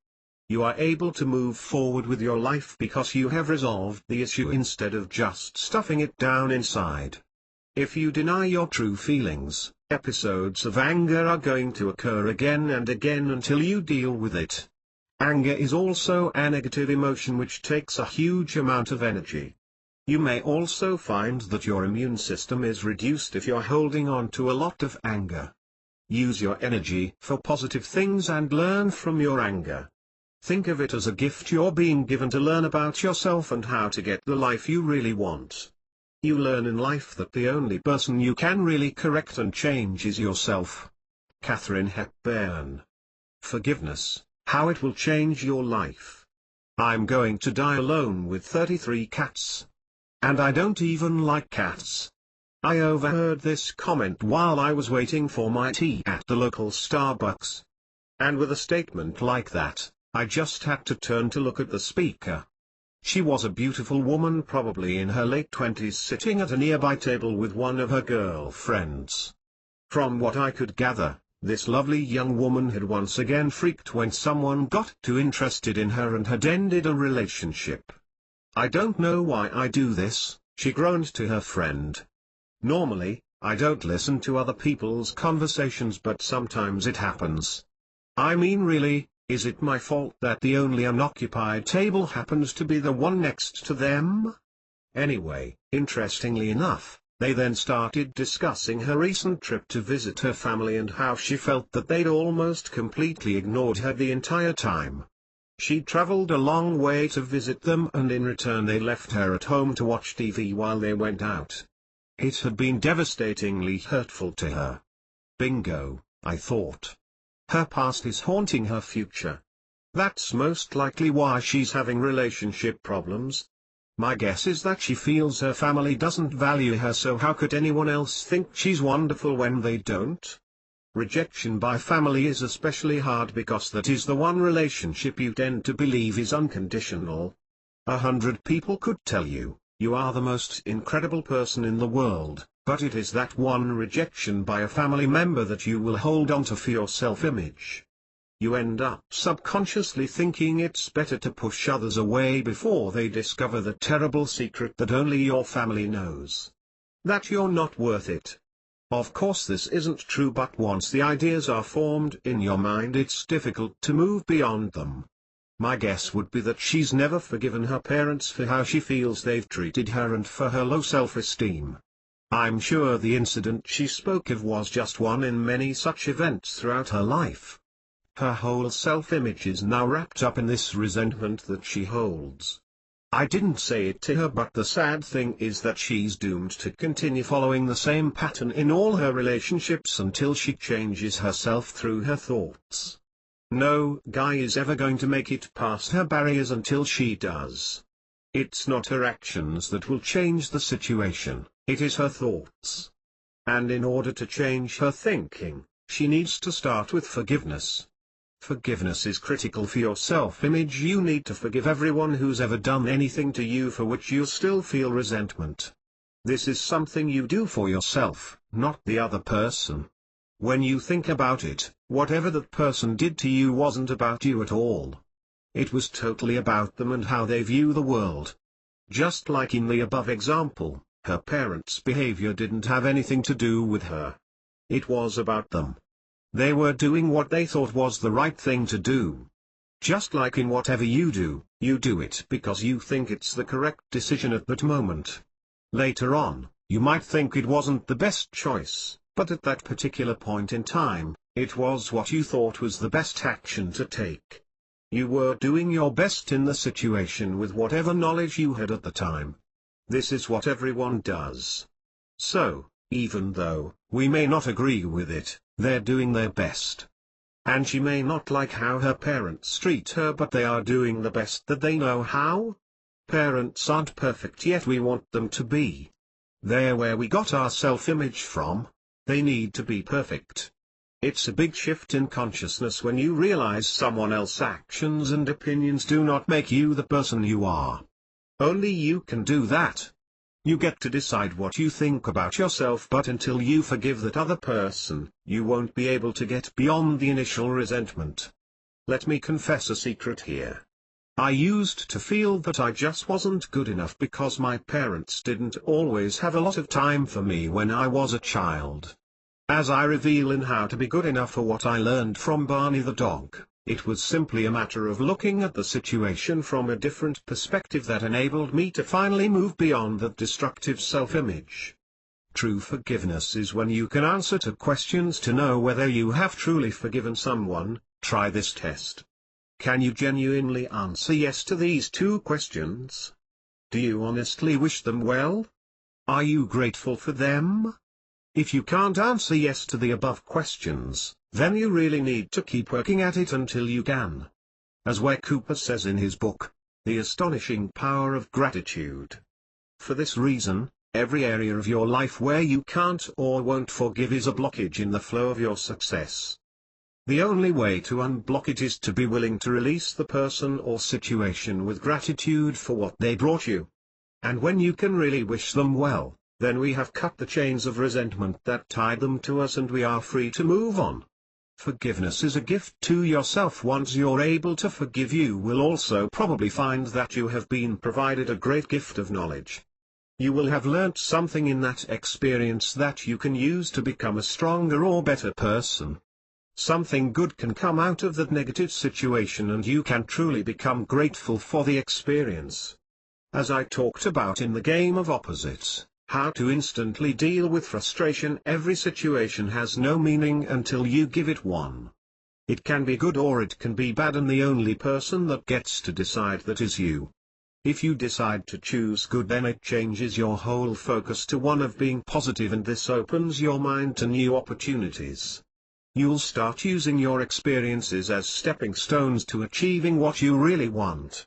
You are able to move forward with your life because you have resolved the issue instead of just stuffing it down inside. If you deny your true feelings, episodes of anger are going to occur again and again until you deal with it. Anger is also a negative emotion which takes a huge amount of energy. You may also find that your immune system is reduced if you're holding on to a lot of anger. Use your energy for positive things and learn from your anger. Think of it as a gift you're being given to learn about yourself and how to get the life you really want. You learn in life that the only person you can really correct and change is yourself. Katharine Hepburn. Forgiveness, how it will change your life. I'm going to die alone with 33 cats. And I don't even like cats. I overheard this comment while I was waiting for my tea at the local Starbucks. And with a statement like that, I just had to turn to look at the speaker. She was a beautiful woman, probably in her late 20s, sitting at a nearby table with one of her girlfriends. From what I could gather, this lovely young woman had once again freaked when someone got too interested in her and had ended a relationship. I don't know why I do this, she groaned to her friend. Normally, I don't listen to other people's conversations, but sometimes it happens. I mean, really, is it my fault that the only unoccupied table happens to be the one next to them? Anyway, interestingly enough, they then started discussing her recent trip to visit her family and how she felt that they'd almost completely ignored her the entire time. She'd traveled a long way to visit them, and in return they left her at home to watch TV while they went out. It had been devastatingly hurtful to her. Bingo, I thought. Her past is haunting her future. That's most likely why she's having relationship problems. My guess is that she feels her family doesn't value her, so how could anyone else think she's wonderful when they don't? Rejection by family is especially hard because that is the one relationship you tend to believe is unconditional. 100 people could tell you, you are the most incredible person in the world, But it is that one rejection by a family member that you will hold on to for your self-image. You end up subconsciously thinking it's better to push others away before they discover the terrible secret that only your family knows. That you're not worth it. Of course this isn't true, but once the ideas are formed in your mind, it's difficult to move beyond them. My guess would be that she's never forgiven her parents for how she feels they've treated her and for her low self-esteem. I'm sure the incident she spoke of was just one in many such events throughout her life. Her whole self-image is now wrapped up in this resentment that she holds. I didn't say it to her, but the sad thing is that she's doomed to continue following the same pattern in all her relationships until she changes herself through her thoughts. No guy is ever going to make it past her barriers until she does. It's not her actions that will change the situation, it is her thoughts. And in order to change her thinking, she needs to start with forgiveness. Forgiveness is critical for your self-image. You need to forgive everyone who's ever done anything to you for which you still feel resentment. This is something you do for yourself, not the other person. When you think about it, whatever that person did to you wasn't about you at all. It was totally about them and how they view the world. Just like in the above example, her parents' behavior didn't have anything to do with her. It was about them. They were doing what they thought was the right thing to do. Just like in whatever you do it because you think it's the correct decision at that moment. Later on, you might think it wasn't the best choice, but at that particular point in time, it was what you thought was the best action to take. You were doing your best in the situation with whatever knowledge you had at the time. This is what everyone does. So, even though we may not agree with it, they're doing their best. And she may not like how her parents treat her, but they are doing the best that they know how. Parents aren't perfect, yet we want them to be. They're where we got our self-image from. They need to be perfect. It's a big shift in consciousness when you realize someone else's actions and opinions do not make you the person you are. Only you can do that. You get to decide what you think about yourself, but until you forgive that other person, you won't be able to get beyond the initial resentment. Let me confess a secret here. I used to feel that I just wasn't good enough because my parents didn't always have a lot of time for me when I was a child. As I reveal in How to Be Good Enough for What I Learned from Barney the Dog, it was simply a matter of looking at the situation from a different perspective that enabled me to finally move beyond that destructive self-image. True forgiveness is when you can answer to questions to know whether you have truly forgiven someone. Try this test. Can you genuinely answer yes to these two questions? Do you honestly wish them well? Are you grateful for them? If you can't answer yes to the above questions, then you really need to keep working at it until you can. As Ware Cooper says in his book, The Astonishing Power of Gratitude. For this reason, every area of your life where you can't or won't forgive is a blockage in the flow of your success. The only way to unblock it is to be willing to release the person or situation with gratitude for what they brought you. And when you can really wish them well, then we have cut the chains of resentment that tied them to us and we are free to move on. Forgiveness is a gift to yourself. Once you're able to forgive, you will also probably find that you have been provided a great gift of knowledge. You will have learnt something in that experience that you can use to become a stronger or better person. Something good can come out of that negative situation and you can truly become grateful for the experience. As I talked about in the Game of Opposites, how to instantly deal with frustration, every situation has no meaning until you give it one. It can be good or it can be bad, and the only person that gets to decide that is you. If you decide to choose good, then it changes your whole focus to one of being positive, and this opens your mind to new opportunities. You'll start using your experiences as stepping stones to achieving what you really want.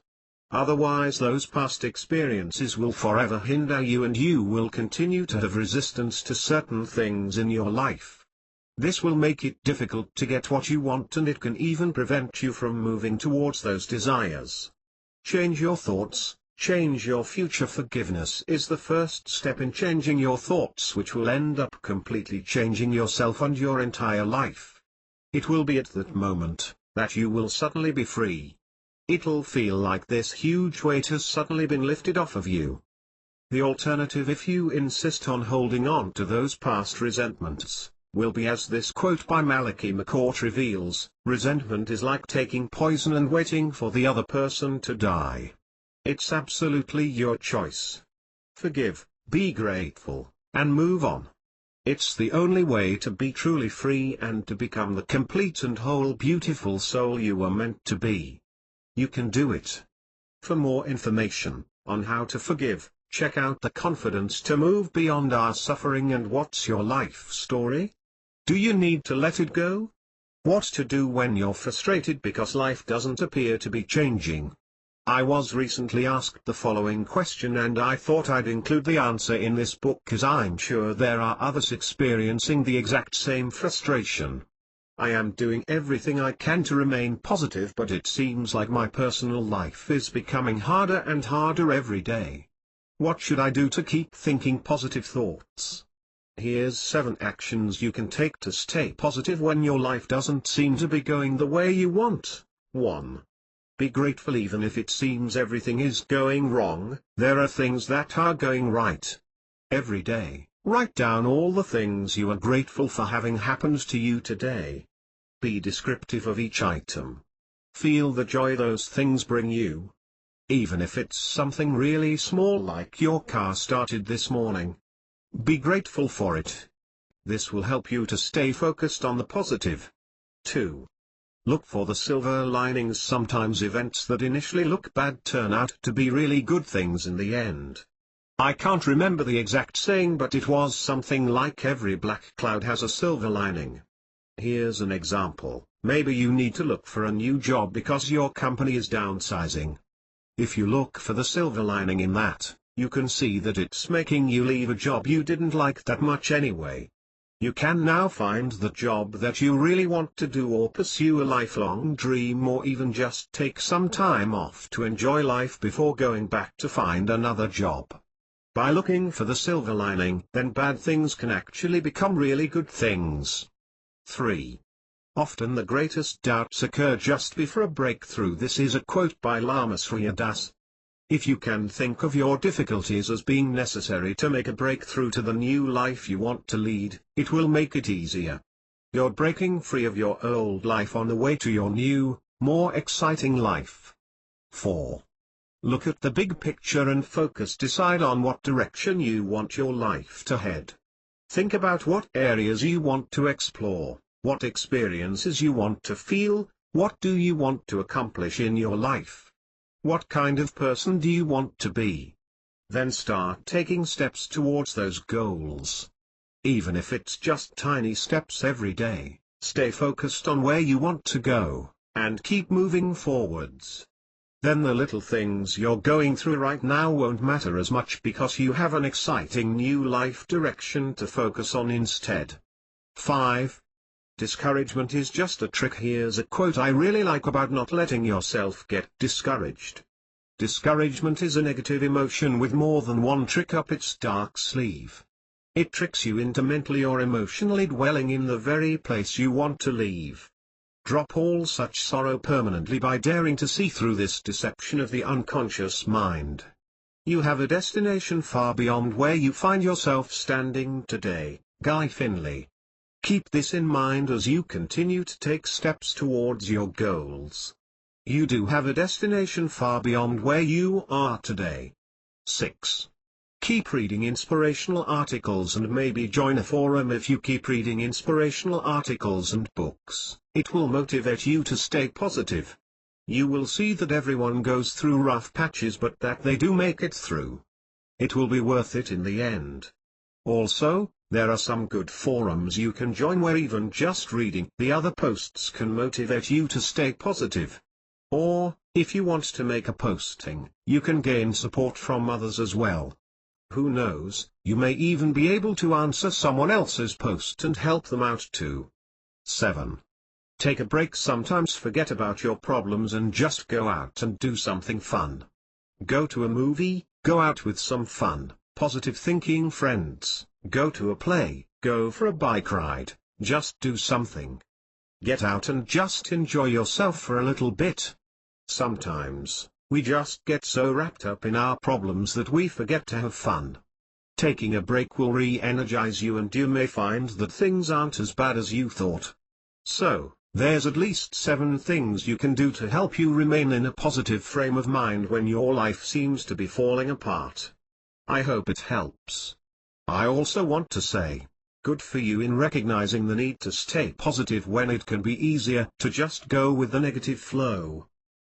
Otherwise, those past experiences will forever hinder you and you will continue to have resistance to certain things in your life. This will make it difficult to get what you want, and it can even prevent you from moving towards those desires. Change your thoughts, Change your future. Forgiveness is the first step in changing your thoughts, which will end up completely changing yourself and your entire life. It will be at that moment that you will suddenly be free. It'll feel like this huge weight has suddenly been lifted off of you. The alternative, if you insist on holding on to those past resentments, will be as this quote by Malachi McCourt reveals: resentment is like taking poison and waiting for the other person to die. It's absolutely your choice. Forgive, be grateful, and move on. It's the only way to be truly free and to become the complete and whole beautiful soul you were meant to be. You can do it. For more information on how to forgive, check out The Confidence to Move Beyond Our Suffering and What's Your Life Story? Do you need to let it go? What to do when you're frustrated because life doesn't appear to be changing? I was recently asked the following question, and I thought I'd include the answer in this book, as I'm sure there are others experiencing the exact same frustration. I am doing everything I can to remain positive, but it seems like my personal life is becoming harder and harder every day. What should I do to keep thinking positive thoughts? Here's 7 actions you can take to stay positive when your life doesn't seem to be going the way you want. 1. Be grateful. Even if it seems everything is going wrong, there are things that are going right. Every day, write down all the things you are grateful for having happened to you today. Be descriptive of each item. Feel the joy those things bring you. Even if it's something really small like your car started this morning, be grateful for it. This will help you to stay focused on the positive. 2. Look for the silver linings. Sometimes events that initially look bad turn out to be really good things in the end. I can't remember the exact saying, but it was something like every black cloud has a silver lining. Here's an example. Maybe you need to look for a new job because your company is downsizing. If you look for the silver lining in that, you can see that it's making you leave a job you didn't like that much anyway. You can now find the job that you really want to do, or pursue a lifelong dream, or even just take some time off to enjoy life before going back to find another job. By looking for the silver lining, then bad things can actually become really good things. 3. Often the greatest doubts occur just before a breakthrough. This is a quote by Lama Surya Das. If you can think of your difficulties as being necessary to make a breakthrough to the new life you want to lead, it will make it easier. You're breaking free of your old life on the way to your new, more exciting life. 4. Look at the big picture and focus. Decide on what direction you want your life to head. Think about what areas you want to explore, what experiences you want to feel, what do you want to accomplish in your life. What kind of person do you want to be? Then start taking steps towards those goals. Even if it's just tiny steps every day, stay focused on where you want to go, and keep moving forwards. Then the little things you're going through right now won't matter as much, because you have an exciting new life direction to focus on instead. 5. Discouragement is just a trick. Here's a quote I really like about not letting yourself get discouraged. Discouragement is a negative emotion with more than one trick up its dark sleeve. It tricks you into mentally or emotionally dwelling in the very place you want to leave. Drop all such sorrow permanently by daring to see through this deception of the unconscious mind. You have a destination far beyond where you find yourself standing today. Guy Finley. Keep this in mind as you continue to take steps towards your goals. You do have a destination far beyond where you are today. 6. Keep reading inspirational articles and maybe join a forum. If you keep reading inspirational articles and books, it will motivate you to stay positive. You will see that everyone goes through rough patches, but that they do make it through. It will be worth it in the end. Also, there are some good forums you can join where even just reading the other posts can motivate you to stay positive. Or, if you want to make a posting, you can gain support from others as well. Who knows, you may even be able to answer someone else's post and help them out too. 7. Take a break. Sometimes forget about your problems and just go out and do something fun. Go to a movie, go out with some fun, positive thinking friends, go to a play, go for a bike ride, just do something. Get out and just enjoy yourself for a little bit. Sometimes, we just get so wrapped up in our problems that we forget to have fun. Taking a break will re-energize you and you may find that things aren't as bad as you thought. So, there's at least 7 things you can do to help you remain in a positive frame of mind when your life seems to be falling apart. I hope it helps. I also want to say, good for you in recognizing the need to stay positive when it can be easier to just go with the negative flow.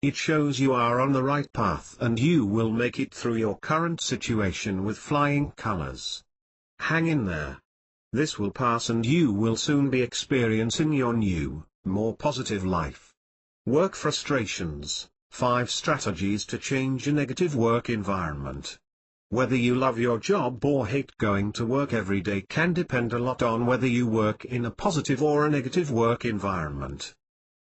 It shows you are on the right path and you will make it through your current situation with flying colors. Hang in there. This will pass and you will soon be experiencing your new, more positive life. Work frustrations, 5 strategies to change a negative work environment. Whether you love your job or hate going to work every day can depend a lot on whether you work in a positive or a negative work environment.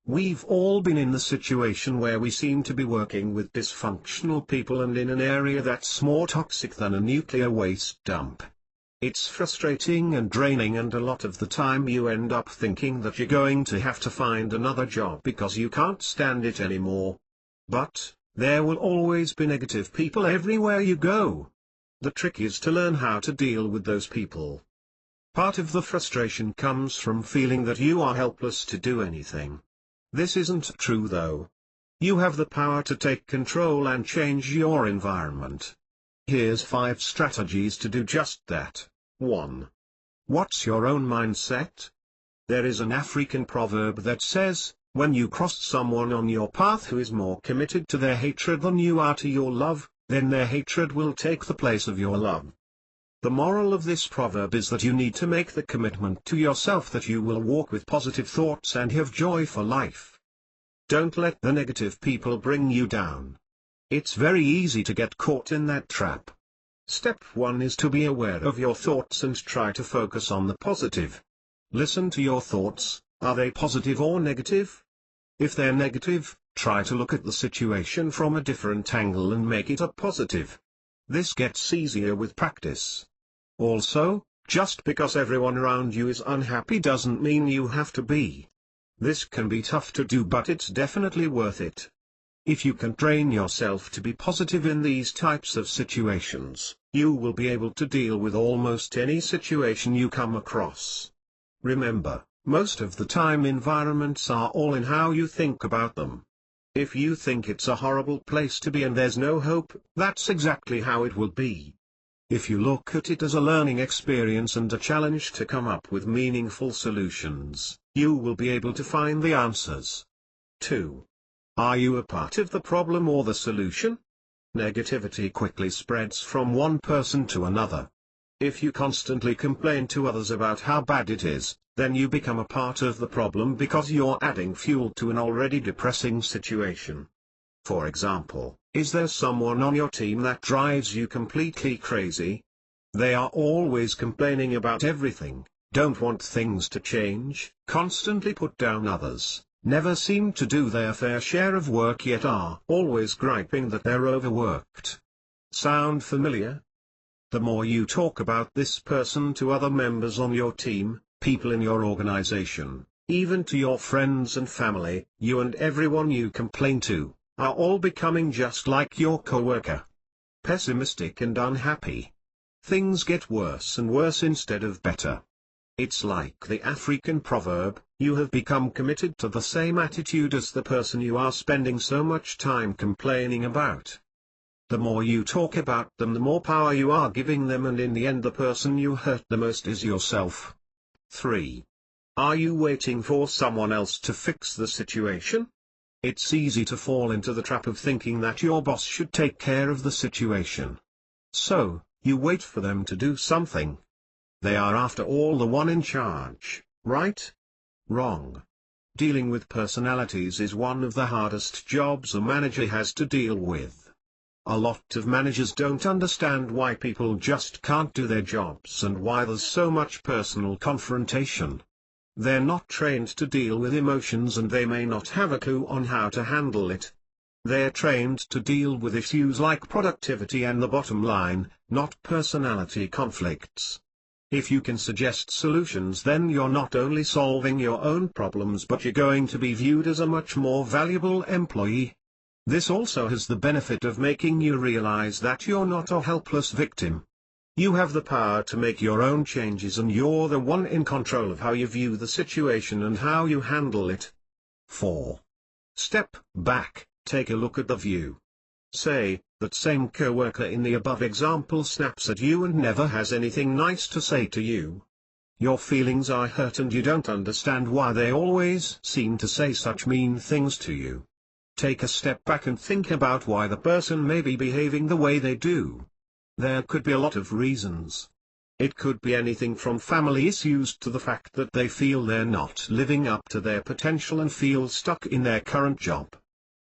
We've all been in the situation where we seem to be working with dysfunctional people and in an area that's more toxic than a nuclear waste dump. It's frustrating and draining and a lot of the time you end up thinking that you're going to have to find another job because you can't stand it anymore. But, there will always be negative people everywhere you go. The trick is to learn how to deal with those people. Part of the frustration comes from feeling that you are helpless to do anything. This isn't true though. You have the power to take control and change your environment. Here's 5 strategies to do just that. 1. What's your own mindset? There is an African proverb that says, when you cross someone on your path who is more committed to their hatred than you are to your love, then their hatred will take the place of your love. The moral of this proverb is that you need to make the commitment to yourself that you will walk with positive thoughts and have joy for life. Don't let the negative people bring you down. It's very easy to get caught in that trap. Step 1 is to be aware of your thoughts and try to focus on the positive. Listen to your thoughts, are they positive or negative? If they're negative, try to look at the situation from a different angle and make it a positive. This gets easier with practice. Also, just because everyone around you is unhappy doesn't mean you have to be. This can be tough to do but it's definitely worth it. If you can train yourself to be positive in these types of situations, you will be able to deal with almost any situation you come across. Remember, most of the time environments are all in how you think about them. If you think it's a horrible place to be and there's no hope, that's exactly how it will be. If you look at it as a learning experience and a challenge to come up with meaningful solutions, you will be able to find the answers. 2. Are you a part of the problem or the solution? Negativity quickly spreads from one person to another. If you constantly complain to others about how bad it is, then you become a part of the problem because you're adding fuel to an already depressing situation. For example, is there someone on your team that drives you completely crazy? They are always complaining about everything, don't want things to change, constantly put down others, never seem to do their fair share of work yet are always griping that they're overworked. Sound familiar? The more you talk about this person to other members on your team, people in your organization, even to your friends and family, you and everyone you complain to, are all becoming just like your coworker. Pessimistic and unhappy. Things get worse and worse instead of better. It's like the African proverb, you have become committed to the same attitude as the person you are spending so much time complaining about. The more you talk about them, the more power you are giving them, and in the end the person you hurt the most is yourself. 3. Are you waiting for someone else to fix the situation? It's easy to fall into the trap of thinking that your boss should take care of the situation. So, you wait for them to do something. They are after all the one in charge, right? Wrong. Dealing with personalities is one of the hardest jobs a manager has to deal with. A lot of managers don't understand why people just can't do their jobs and why there's so much personal confrontation. They're not trained to deal with emotions and they may not have a clue on how to handle it. They're trained to deal with issues like productivity and the bottom line, not personality conflicts. If you can suggest solutions, then you're not only solving your own problems but you're going to be viewed as a much more valuable employee. This also has the benefit of making you realize that you're not a helpless victim. You have the power to make your own changes and you're the one in control of how you view the situation and how you handle it. 4. Step back, take a look at the view. Say, that same coworker in the above example snaps at you and never has anything nice to say to you. Your feelings are hurt and you don't understand why they always seem to say such mean things to you. Take a step back and think about why the person may be behaving the way they do. There could be a lot of reasons. It could be anything from family issues to the fact that they feel they're not living up to their potential and feel stuck in their current job.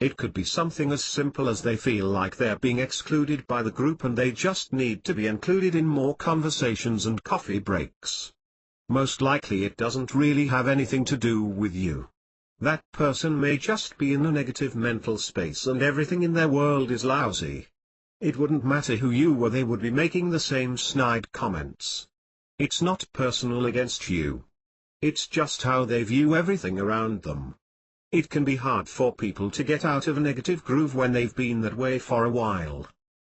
It could be something as simple as they feel like they're being excluded by the group and they just need to be included in more conversations and coffee breaks. Most likely it doesn't really have anything to do with you. That person may just be in a negative mental space and everything in their world is lousy. It wouldn't matter who you were, they would be making the same snide comments. It's not personal against you. It's just how they view everything around them. It can be hard for people to get out of a negative groove when they've been that way for a while.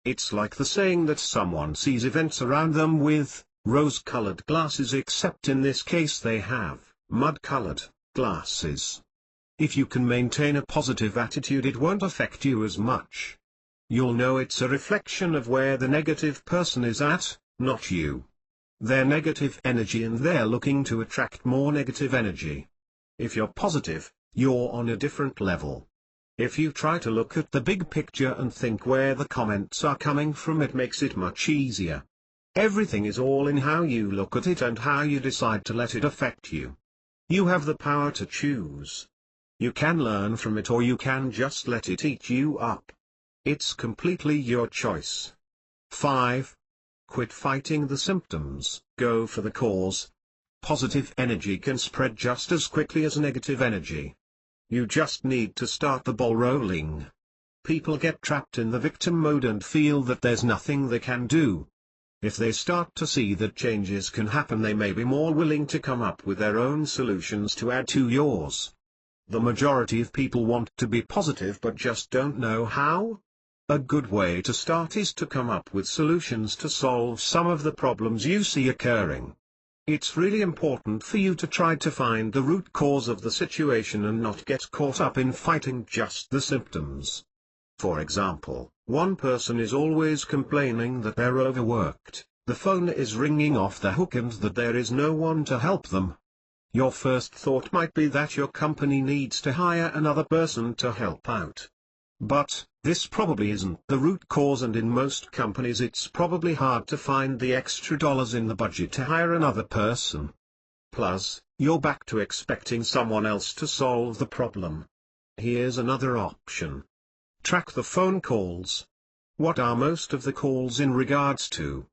It's like the saying that someone sees events around them with rose-colored glasses, except in this case they have mud-colored glasses. If you can maintain a positive attitude, it won't affect you as much. You'll know it's a reflection of where the negative person is at, not you. They're negative energy and they're looking to attract more negative energy. If you're positive, you're on a different level. If you try to look at the big picture and think where the comments are coming from, it makes it much easier. Everything is all in how you look at it and how you decide to let it affect you. You have the power to choose. You can learn from it or you can just let it eat you up. It's completely your choice. 5. Quit fighting the symptoms, go for the cause. Positive energy can spread just as quickly as negative energy. You just need to start the ball rolling. People get trapped in the victim mode and feel that there's nothing they can do. If they start to see that changes can happen, they may be more willing to come up with their own solutions to add to yours. The majority of people want to be positive but just don't know how. A good way to start is to come up with solutions to solve some of the problems you see occurring. It's really important for you to try to find the root cause of the situation and not get caught up in fighting just the symptoms. For example, one person is always complaining that they're overworked, the phone is ringing off the hook and that there is no one to help them. Your first thought might be that your company needs to hire another person to help out. But this probably isn't the root cause, and in most companies it's probably hard to find the extra dollars in the budget to hire another person. Plus, you're back to expecting someone else to solve the problem. Here's another option. Track the phone calls. What are most of the calls in regards to?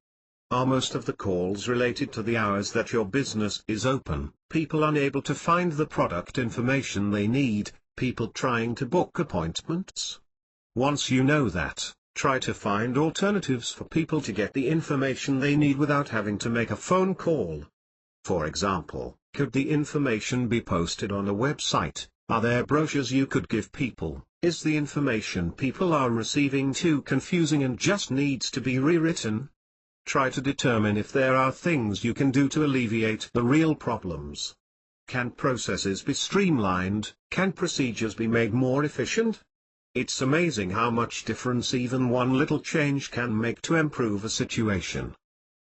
Are most of the calls related to the hours that your business is open, people unable to find the product information they need, people trying to book appointments? Once you know that, try to find alternatives for people to get the information they need without having to make a phone call. For example, could the information be posted on a website? Are there brochures you could give people? Is the information people are receiving too confusing and just needs to be rewritten? Try to determine if there are things you can do to alleviate the real problems. Can processes be streamlined? Can procedures be made more efficient? It's amazing how much difference even one little change can make to improve a situation.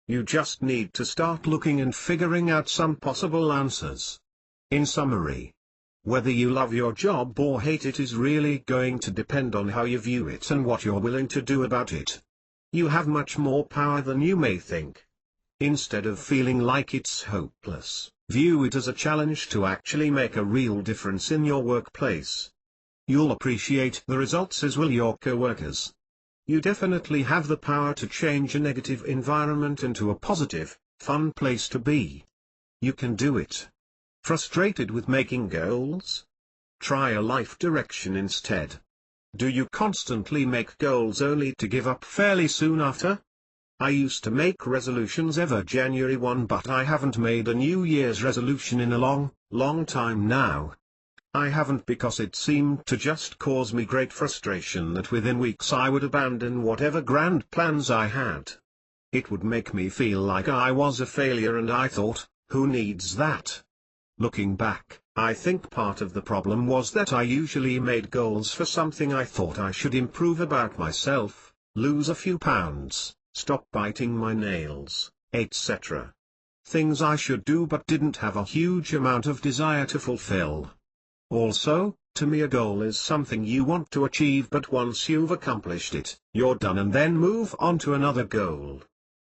You just need to start looking and figuring out some possible answers. In summary, whether you love your job or hate it is really going to depend on how you view it and what you're willing to do about it. You have much more power than you may think. Instead of feeling like it's hopeless, view it as a challenge to actually make a real difference in your workplace. You'll appreciate the results, as will your coworkers. You definitely have the power to change a negative environment into a positive, fun place to be. You can do it. Frustrated with making goals? Try a life direction instead. Do you constantly make goals only to give up fairly soon after? I used to make resolutions every January 1, but I haven't made a New Year's resolution in a long time now. I haven't because it seemed to just cause me great frustration that within weeks I would abandon whatever grand plans I had. It would make me feel like I was a failure, and I thought, who needs that? Looking back, I think part of the problem was that I usually made goals for something I thought I should improve about myself, lose a few pounds, stop biting my nails, etc. Things I should do but didn't have a huge amount of desire to fulfill. Also, to me a goal is something you want to achieve, but once you've accomplished it, you're done and then move on to another goal.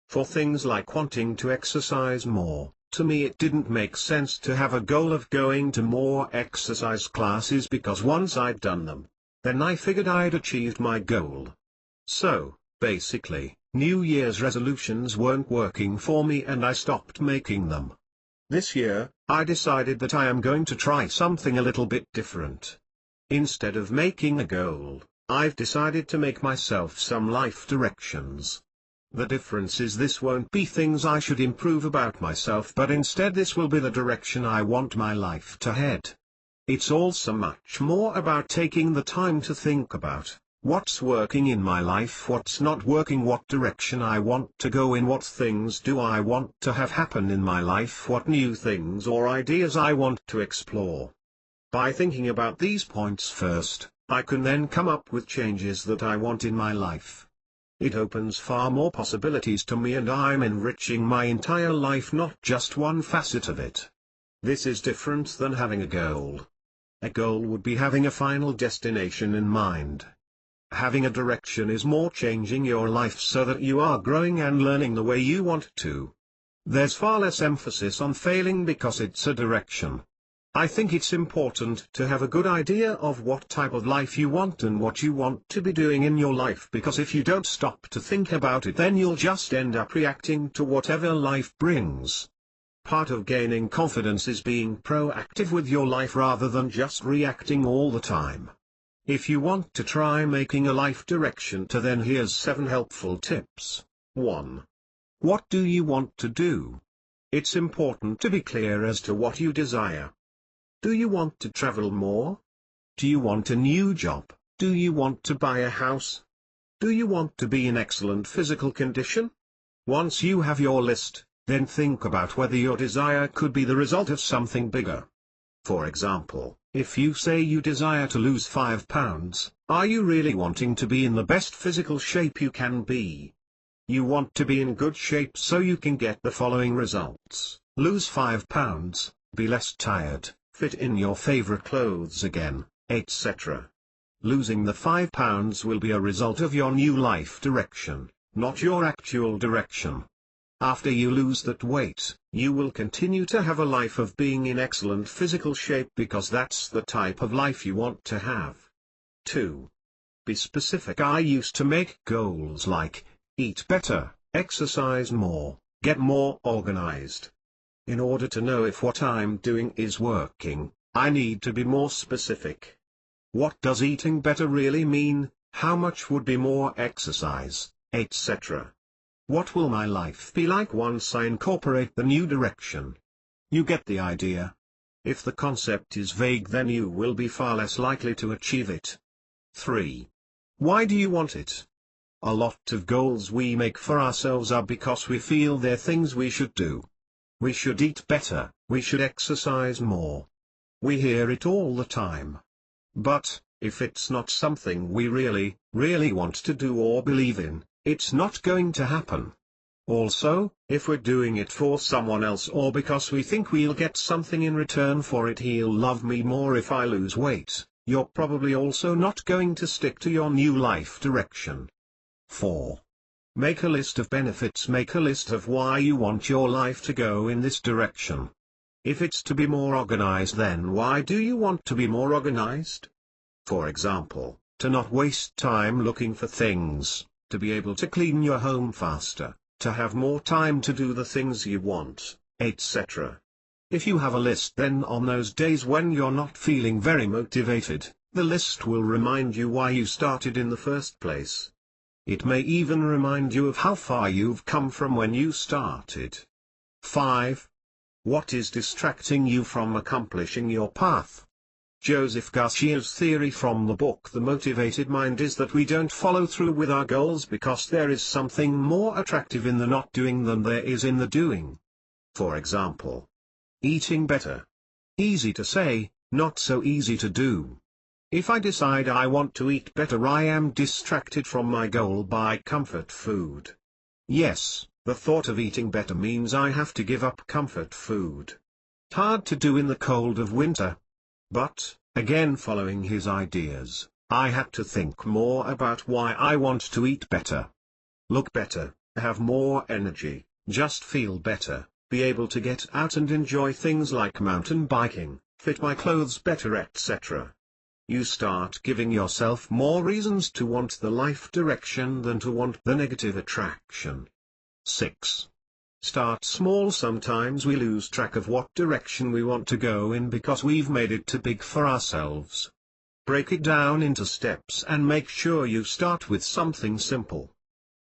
For things like wanting to exercise more, to me it didn't make sense to have a goal of going to more exercise classes, because once I'd done them, then I figured I'd achieved my goal. So, basically, New Year's resolutions weren't working for me and I stopped making them. This year, I decided that I am going to try something a little bit different. Instead of making a goal, I've decided to make myself some life directions. The difference is this won't be things I should improve about myself, but instead this will be the direction I want my life to head. It's also much more about taking the time to think about what's working in my life, what's not working, what direction I want to go in, what things do I want to have happen in my life, what new things or ideas I want to explore. By thinking about these points first, I can then come up with changes that I want in my life. It opens far more possibilities to me and I'm enriching my entire life, not just one facet of it. This is different than having a goal. A goal would be having a final destination in mind. Having a direction is more changing your life so that you are growing and learning the way you want to. There's far less emphasis on failing because it's a direction. I think it's important to have a good idea of what type of life you want and what you want to be doing in your life, because if you don't stop to think about it, then you'll just end up reacting to whatever life brings. Part of gaining confidence is being proactive with your life rather than just reacting all the time. If you want to try making a life direction, then here's 7 helpful tips. 1. What do you want to do? It's important to be clear as to what you desire. Do you want to travel more? Do you want a new job? Do you want to buy a house? Do you want to be in excellent physical condition? Once you have your list, then think about whether your desire could be the result of something bigger. For example, if you say you desire to lose 5 pounds, are you really wanting to be in the best physical shape you can be? You want to be in good shape so you can get the following results: lose 5 pounds, be less tired, fit in your favorite clothes again, etc. Losing the 5 pounds will be a result of your new life direction, not your actual direction. After you lose that weight, you will continue to have a life of being in excellent physical shape because that's the type of life you want to have. 2. Be specific. I used to make goals like, eat better, exercise more, get more organized. In order to know if what I'm doing is working, I need to be more specific. What does eating better really mean? How much would be more exercise, etc.? What will my life be like once I incorporate the new direction? You get the idea. If the concept is vague, then you will be far less likely to achieve it. 3. Why do you want it? A lot of goals we make for ourselves are because we feel they're things we should do. We should eat better, we should exercise more. We hear it all the time. But, if it's not something we really want to do or believe in, it's not going to happen. Also, if we're doing it for someone else or because we think we'll get something in return for it, he'll love me more if I lose weight, you're probably also not going to stick to your new life direction. 4. Make a list of benefits. Make a list of why you want your life to go in this direction. If it's to be more organized, then why do you want to be more organized? For example, to not waste time looking for things, to be able to clean your home faster, to have more time to do the things you want, etc. If you have a list, then on those days when you're not feeling very motivated, The list will remind you why you started in the first place. It may even remind you of how far you've come from when you started. 5. What is distracting you from accomplishing your path? Joseph Garcia's theory from the book The Motivated Mind is that we don't follow through with our goals because there is something more attractive in the not doing than there is in the doing. For example, eating better. Easy to say, not so easy to do. If I decide I want to eat better, I am distracted from my goal by comfort food. Yes, the thought of eating better means I have to give up comfort food. Hard to do in the cold of winter. But, again following his ideas, I had to think more about why I want to eat better. Look better, have more energy, just feel better, be able to get out and enjoy things like mountain biking, fit my clothes better, etc. You start giving yourself more reasons to want the life direction than to want the negative attraction. 6. Start small. Sometimes we lose track of what direction we want to go in because we've made it too big for ourselves. Break it down into steps and make sure you start with something simple.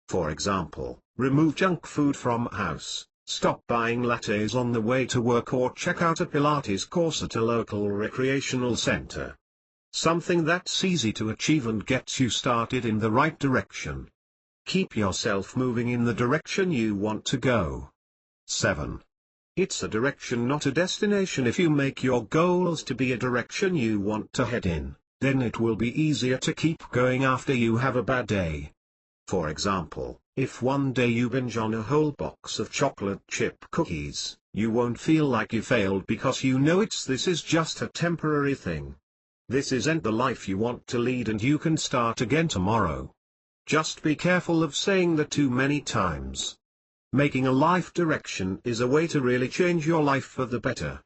For example, remove junk food from house, stop buying lattes on the way to work, or check out a Pilates course at a local recreational center. Something that's easy to achieve and gets you started in the right direction. Keep yourself moving in the direction you want to go. 7. It's a direction, not a destination. If you make your goals to be a direction you want to head in, then it will be easier to keep going after you have a bad day. For example, if one day you binge on a whole box of chocolate chip cookies, you won't feel like you failed because you know this is just a temporary thing. This isn't the life you want to lead, and you can start again tomorrow. Just be careful of saying that too many times. Making a life direction is a way to really change your life for the better.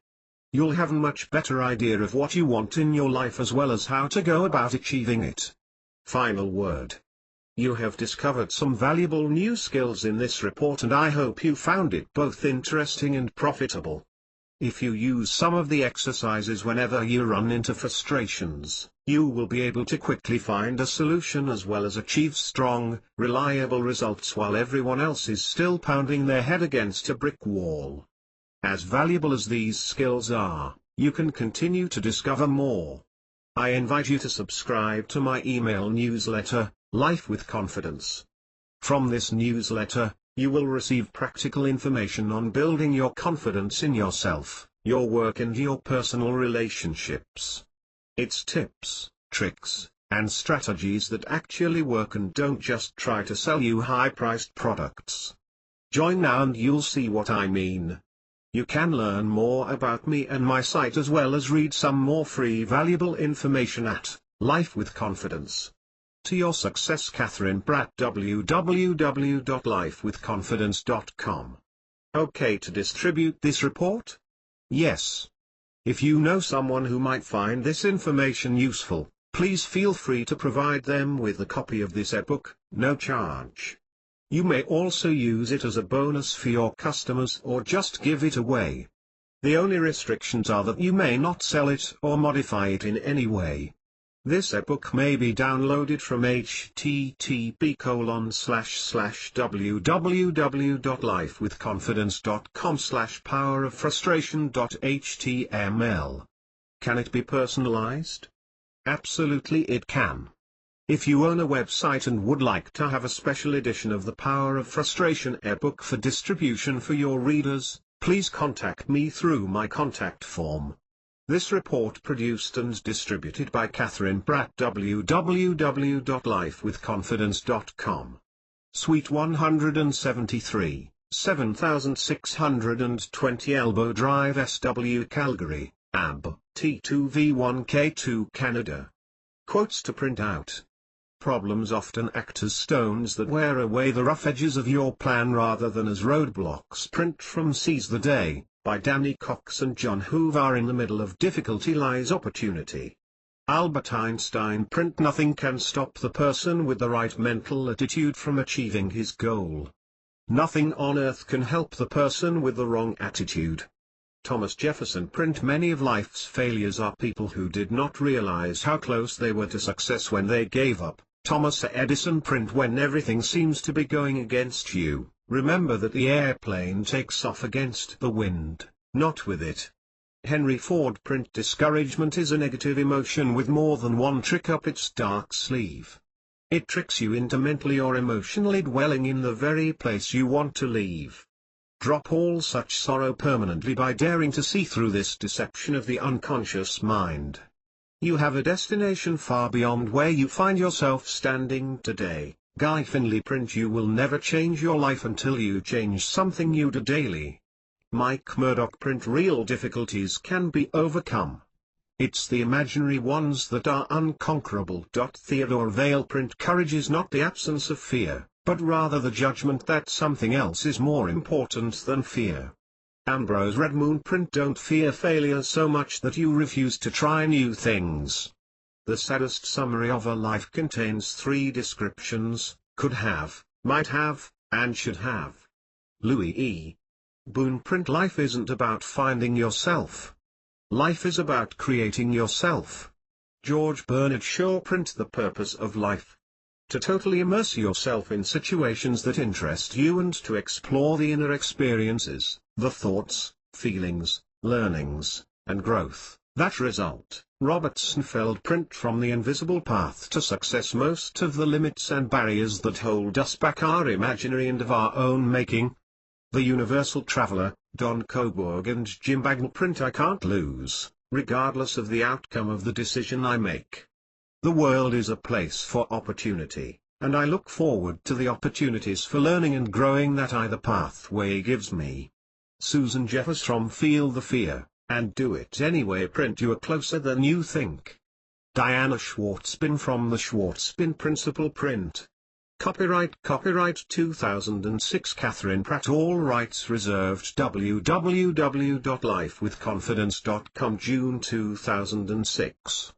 You'll have a much better idea of what you want in your life as well as how to go about achieving it. Final word. You have discovered some valuable new skills in this report, and I hope you found it both interesting and profitable. If you use some of the exercises whenever you run into frustrations, you will be able to quickly find a solution as well as achieve strong, reliable results while everyone else is still pounding their head against a brick wall. As valuable as these skills are, you can continue to discover more. I invite you to subscribe to my email newsletter, Life with Confidence. From this newsletter, you will receive practical information on building your confidence in yourself, your work and your personal relationships. It's tips, tricks, and strategies that actually work and don't just try to sell you high-priced products. Join now and you'll see what I mean. You can learn more about me and my site as well as read some more free valuable information at Life with Confidence. To your success, Catherine Pratt, www.lifewithconfidence.com. Okay to distribute this report? Yes. If you know someone who might find this information useful, please feel free to provide them with a copy of this ebook, no charge. You may also use it as a bonus for your customers or just give it away. The only restrictions are that you may not sell it or modify it in any way. This ebook may be downloaded from http://www.lifewithconfidence.com/poweroffrustration.html. Can it be personalized? Absolutely it can. If you own a website and would like to have a special edition of the Power of Frustration ebook for distribution for your readers, please contact me through my contact form. This report produced and distributed by Catherine Pratt, www.lifewithconfidence.com. Suite 173, 7620 Elbow Drive, SW Calgary, AB, T2V1K2 Canada. Quotes to print out. Problems often act as stones that wear away the rough edges of your plan rather than as roadblocks. Print from Seize the Day, by Danny Cox and John Hoover. In the middle of difficulty lies opportunity. Albert Einstein. Print. Nothing can stop the person with the right mental attitude from achieving his goal. Nothing on earth can help the person with the wrong attitude. Thomas Jefferson print. Many of life's failures are people who did not realize how close they were to success when they gave up. Thomas Edison print. When everything seems to be going against you, remember that the airplane takes off against the wind, not with it. Henry Ford print. Discouragement is a negative emotion with more than one trick up its dark sleeve. It tricks you into mentally or emotionally dwelling in the very place you want to leave. Drop all such sorrow permanently by daring to see through this deception of the unconscious mind. You have a destination far beyond where you find yourself standing today. Guy Finley print. You will never change your life until you change something you do daily. Mike Murdoch print. Real difficulties can be overcome. It's the imaginary ones that are unconquerable. Theodore Vail print. Courage is not the absence of fear, but rather the judgment that something else is more important than fear. Ambrose Redmoon print. Don't fear failure so much that you refuse to try new things. The saddest summary of a life contains 3 descriptions: could have, might have, and should have. Louis E. Boone print. Life isn't about finding yourself. Life is about creating yourself. George Bernard Shaw print. The purpose of life: to totally immerse yourself in situations that interest you and to explore the inner experiences, the thoughts, feelings, learnings, and growth that result. Robert Snefeld print. From the invisible path to success, most of the limits and barriers that hold us back are imaginary and of our own making. The Universal Traveler, Don Coburg and Jim Bagnall print. I can't lose, regardless of the outcome of the decision I make. The world is a place for opportunity, and I look forward to the opportunities for learning and growing that either pathway gives me. Susan Jeffers. From Feel the Fear, and Do It Anyway print. You are closer than you think. Diana Schwartzbin. From the Schwartzbin Principle print. Copyright 2006 Catherine Pratt. All rights reserved. www.lifewithconfidence.com June 2006.